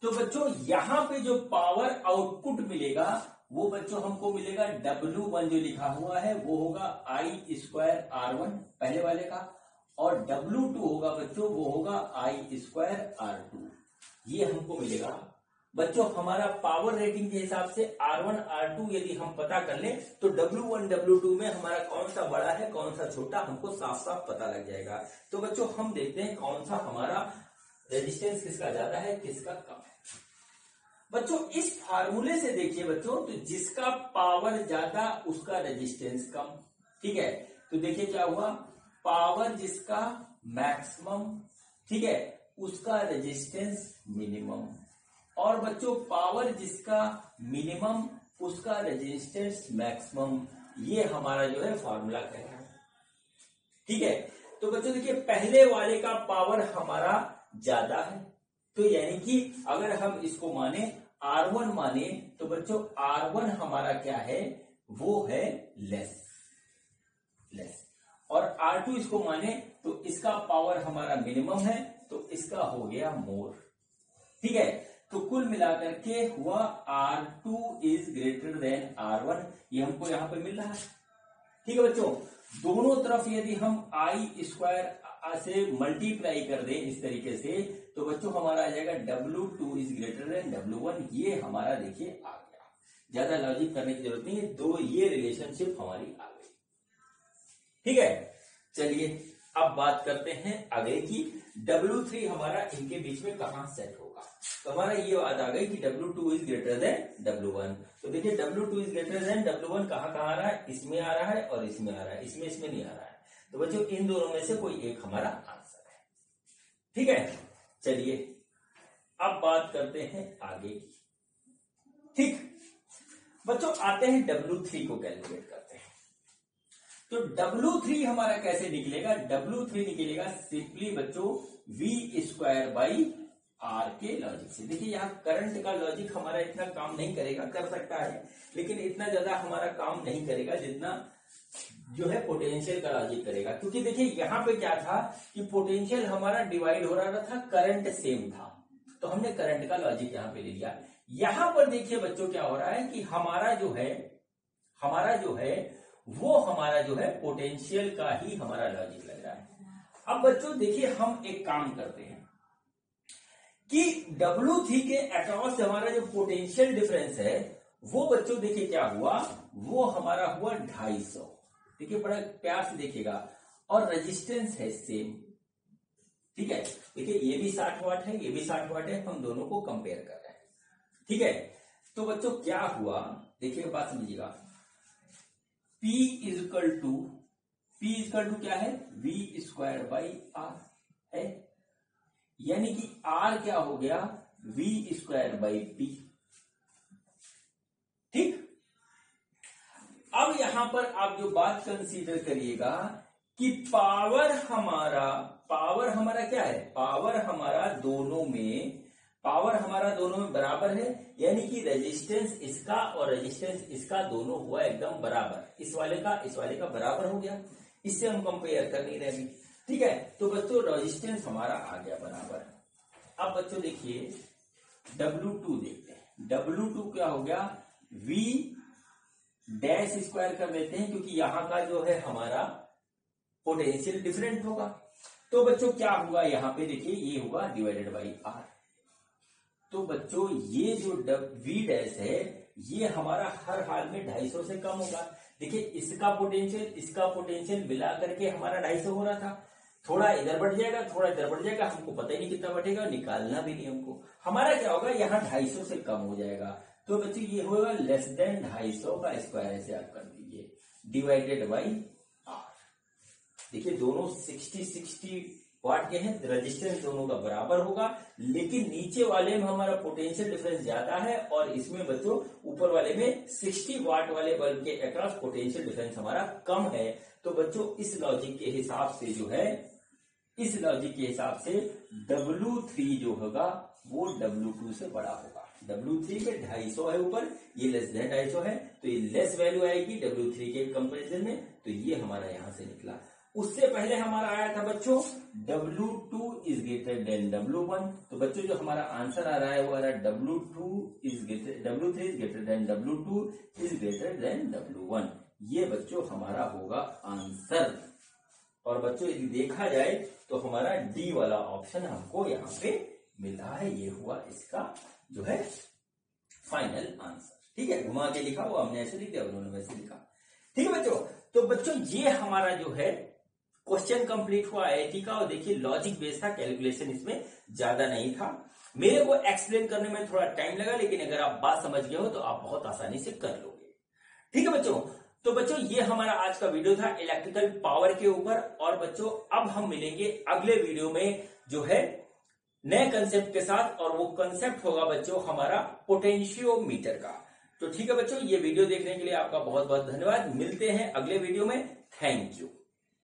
तो बच्चों यहां पे जो पावर आउटपुट मिलेगा वो बच्चों हमको मिलेगा W1 जो लिखा हुआ है वो होगा I स्क्वायर R1 पहले वाले का, और W2 होगा बच्चों वो होगा I स्क्वायर R2। ये हमको मिलेगा बच्चों हमारा पावर रेटिंग के हिसाब से R1 R2 यदि हम पता कर लें तो W1 W2 में हमारा कौन सा बड़ा है कौन सा छोटा हमको साफ साफ पता लग जाएगा। तो बच्चों हम देखते हैं कौन सा हमारा रेजिस्टेंस किसका ज्यादा है किसका कम है। बच्चों इस फार्मूले से देखिए बच्चों, तो जिसका पावर ज्यादा उसका रेजिस्टेंस कम। ठीक है, तो देखिए क्या हुआ, पावर जिसका मैक्सिमम, ठीक है, उसका रेजिस्टेंस मिनिमम, और बच्चों पावर जिसका मिनिमम उसका रेजिस्टेंस मैक्सिमम। ये हमारा जो है फॉर्मूला कह रहा है। ठीक है, तो बच्चों देखिए पहले वाले का पावर हमारा ज्यादा है, तो यानी कि अगर हम इसको माने R1 माने तो बच्चों R1 हमारा क्या है वो है लेस, और R2 इसको माने तो इसका पावर हमारा मिनिमम है तो इसका हो गया मोर। ठीक है, तो कुल मिलाकर के हुआ R2 is greater than R1, ये हमको यहां पर मिल रहा है। ठीक है बच्चों, दोनों तरफ यदि हम I स्क्वायर से मल्टीप्लाई कर दें इस तरीके से तो बच्चों हमारा आ जाएगा W2 is greater than W1। ये हमारा देखिए आ गया, ज्यादा लॉजिक करने की जरूरत नहीं है, दो ये रिलेशनशिप हमारी आ गई। ठीक है, चलिए अब बात करते हैं आगे की W3 हमारा इनके बीच में कहां सेट होगा। तो हमारा ये बात आ गई कि W2 is greater than W1। तो देखिए W2 is greater than W1 कहां कहां आ रहा है, इसमें आ रहा है और इसमें आ रहा है, इसमें नहीं आ रहा है। तो बच्चों इन दोनों में से कोई एक हमारा आंसर है। ठीक है, चलिए अब बात करते हैं आगे की। ठीक बच्चों आते हैं W3 को कैलकुलेट करते हैं। तो W3 हमारा कैसे निकलेगा, W3 निकलेगा सिंपली बच्चों V स्क्वायर बाई R के लॉजिक से। देखिए यहाँ करंट का लॉजिक हमारा इतना काम नहीं करेगा, कर सकता है लेकिन इतना ज्यादा हमारा काम नहीं करेगा जितना जो है पोटेंशियल का लॉजिक करेगा। क्योंकि देखिए यहाँ पे क्या था कि पोटेंशियल हमारा डिवाइड हो रहा था, करंट सेम था, तो हमने करंट का लॉजिक यहाँ पे ले लिया। यहां पर देखिए बच्चों क्या हो रहा है कि हमारा जो है पोटेंशियल का ही हमारा लॉजिक लग रहा है। अब बच्चों देखिए हम एक काम करते हैं कि W3 के अक्रॉस हमारा जो पोटेंशियल डिफरेंस है वो बच्चों देखिए क्या हुआ, वो हमारा हुआ 250। देखिए बड़ा प्यार से देखिएगा, और रेजिस्टेंस है सेम। ठीक है, देखिए ये भी 60 वाट है, ये भी 60 वाट है, हम दोनों को कंपेयर कर रहे हैं। ठीक है, तो बच्चों क्या हुआ देखिए बात समझिएगा, P इजकल टू क्या है V स्क्वायर बाई R है, यानी कि R क्या हो गया V स्क्वायर बाई P। ठीक, यहां पर आप जो बात कंसीडर करिएगा कि पावर हमारा क्या है, पावर हमारा दोनों में बराबर है, यानी कि रेजिस्टेंस इसका और रेजिस्टेंस इसका दोनों हुआ एकदम बराबर, इस वाले का बराबर हो गया, इससे हम कंपेयर कर नहीं रहे। ठीक है, तो बच्चों रेजिस्टेंस हमारा आ गया बराबर। अब बच्चों देखिए W2 देखते हैं, W2 क्या हो गया, V डैश स्क्वायर कर देते हैं, क्योंकि यहां का जो है हमारा पोटेंशियल डिफरेंट होगा। तो बच्चों क्या होगा, यहां पे देखिए ये होगा डिवाइडेड बाई R। तो बच्चों ये जो V डैश है ये हमारा हर हाल में 250 से कम होगा। देखिए इसका पोटेंशियल मिला करके हमारा 250 हो रहा था, थोड़ा इधर बढ़ जाएगा थोड़ा इधर बढ़ जाएगा, हमको पता ही नहीं कितना बढ़ेगा, निकालना भी नहीं हमको। हमारा क्या होगा, यहाँ 250 से कम हो जाएगा। तो बच्चों ये होगा लेस देन 250 का स्क्वायर, ऐसे आप कर दीजिए, डिवाइडेड बाई R। देखिए दोनों 60 वाट के हैं, रेजिस्टेंस दोनों का बराबर होगा, लेकिन नीचे वाले में हमारा पोटेंशियल डिफरेंस ज्यादा है और इसमें बच्चों ऊपर वाले में 60 वाट वाले बल्ब के अक्रॉस पोटेंशियल डिफरेंस हमारा कम है। तो बच्चों इस लॉजिक के हिसाब से W3 जो होगा वो W2 से बड़ा होगा। W3 के 250 है ऊपर, ये लेस देन 250 है, तो ये लेस वैल्यू आएगी W3 के कंपैरिजन में, तो ये हमारा यहां से निकला। उससे पहले हमारा आया था बच्चों W2 is greater than W1। तो बच्चों जो हमारा आंसर आ रहा है वो आ रहा है W3 is greater than W2 is greater than W1। ये बच्चों हमारा होगा आंसर। और बच्चों यदि देखा जाए तो हमारा डी वाला ऑप्शन हमको यहाँ पे मिला है, ये हुआ इसका जो है फाइनल आंसर। ठीक है, घुमा के लिखा, वो हमने ऐसे लिख दिया, उन्होंने वैसे लिखा। ठीक है बच्चों, तो बच्चों ये हमारा जो है क्वेश्चन कंप्लीट हुआ आईआईटी का। और देखिए लॉजिक बेस्ड था, कैलकुलेशन इसमें ज्यादा नहीं था। मेरे को एक्सप्लेन करने में थोड़ा टाइम लगा, लेकिन अगर आप बात समझ गए हो तो आप बहुत आसानी से कर लोगे। ठीक है बच्चों, तो बच्चों ये हमारा आज का वीडियो था इलेक्ट्रिकल पावर के ऊपर। और बच्चों अब हम मिलेंगे अगले वीडियो में जो है नए कंसेप्ट के साथ, और वो कंसेप्ट होगा बच्चों हमारा पोटेंशियोमीटर का। तो ठीक है बच्चों, ये वीडियो देखने के लिए आपका बहुत बहुत धन्यवाद। मिलते हैं अगले वीडियो में। Thank you.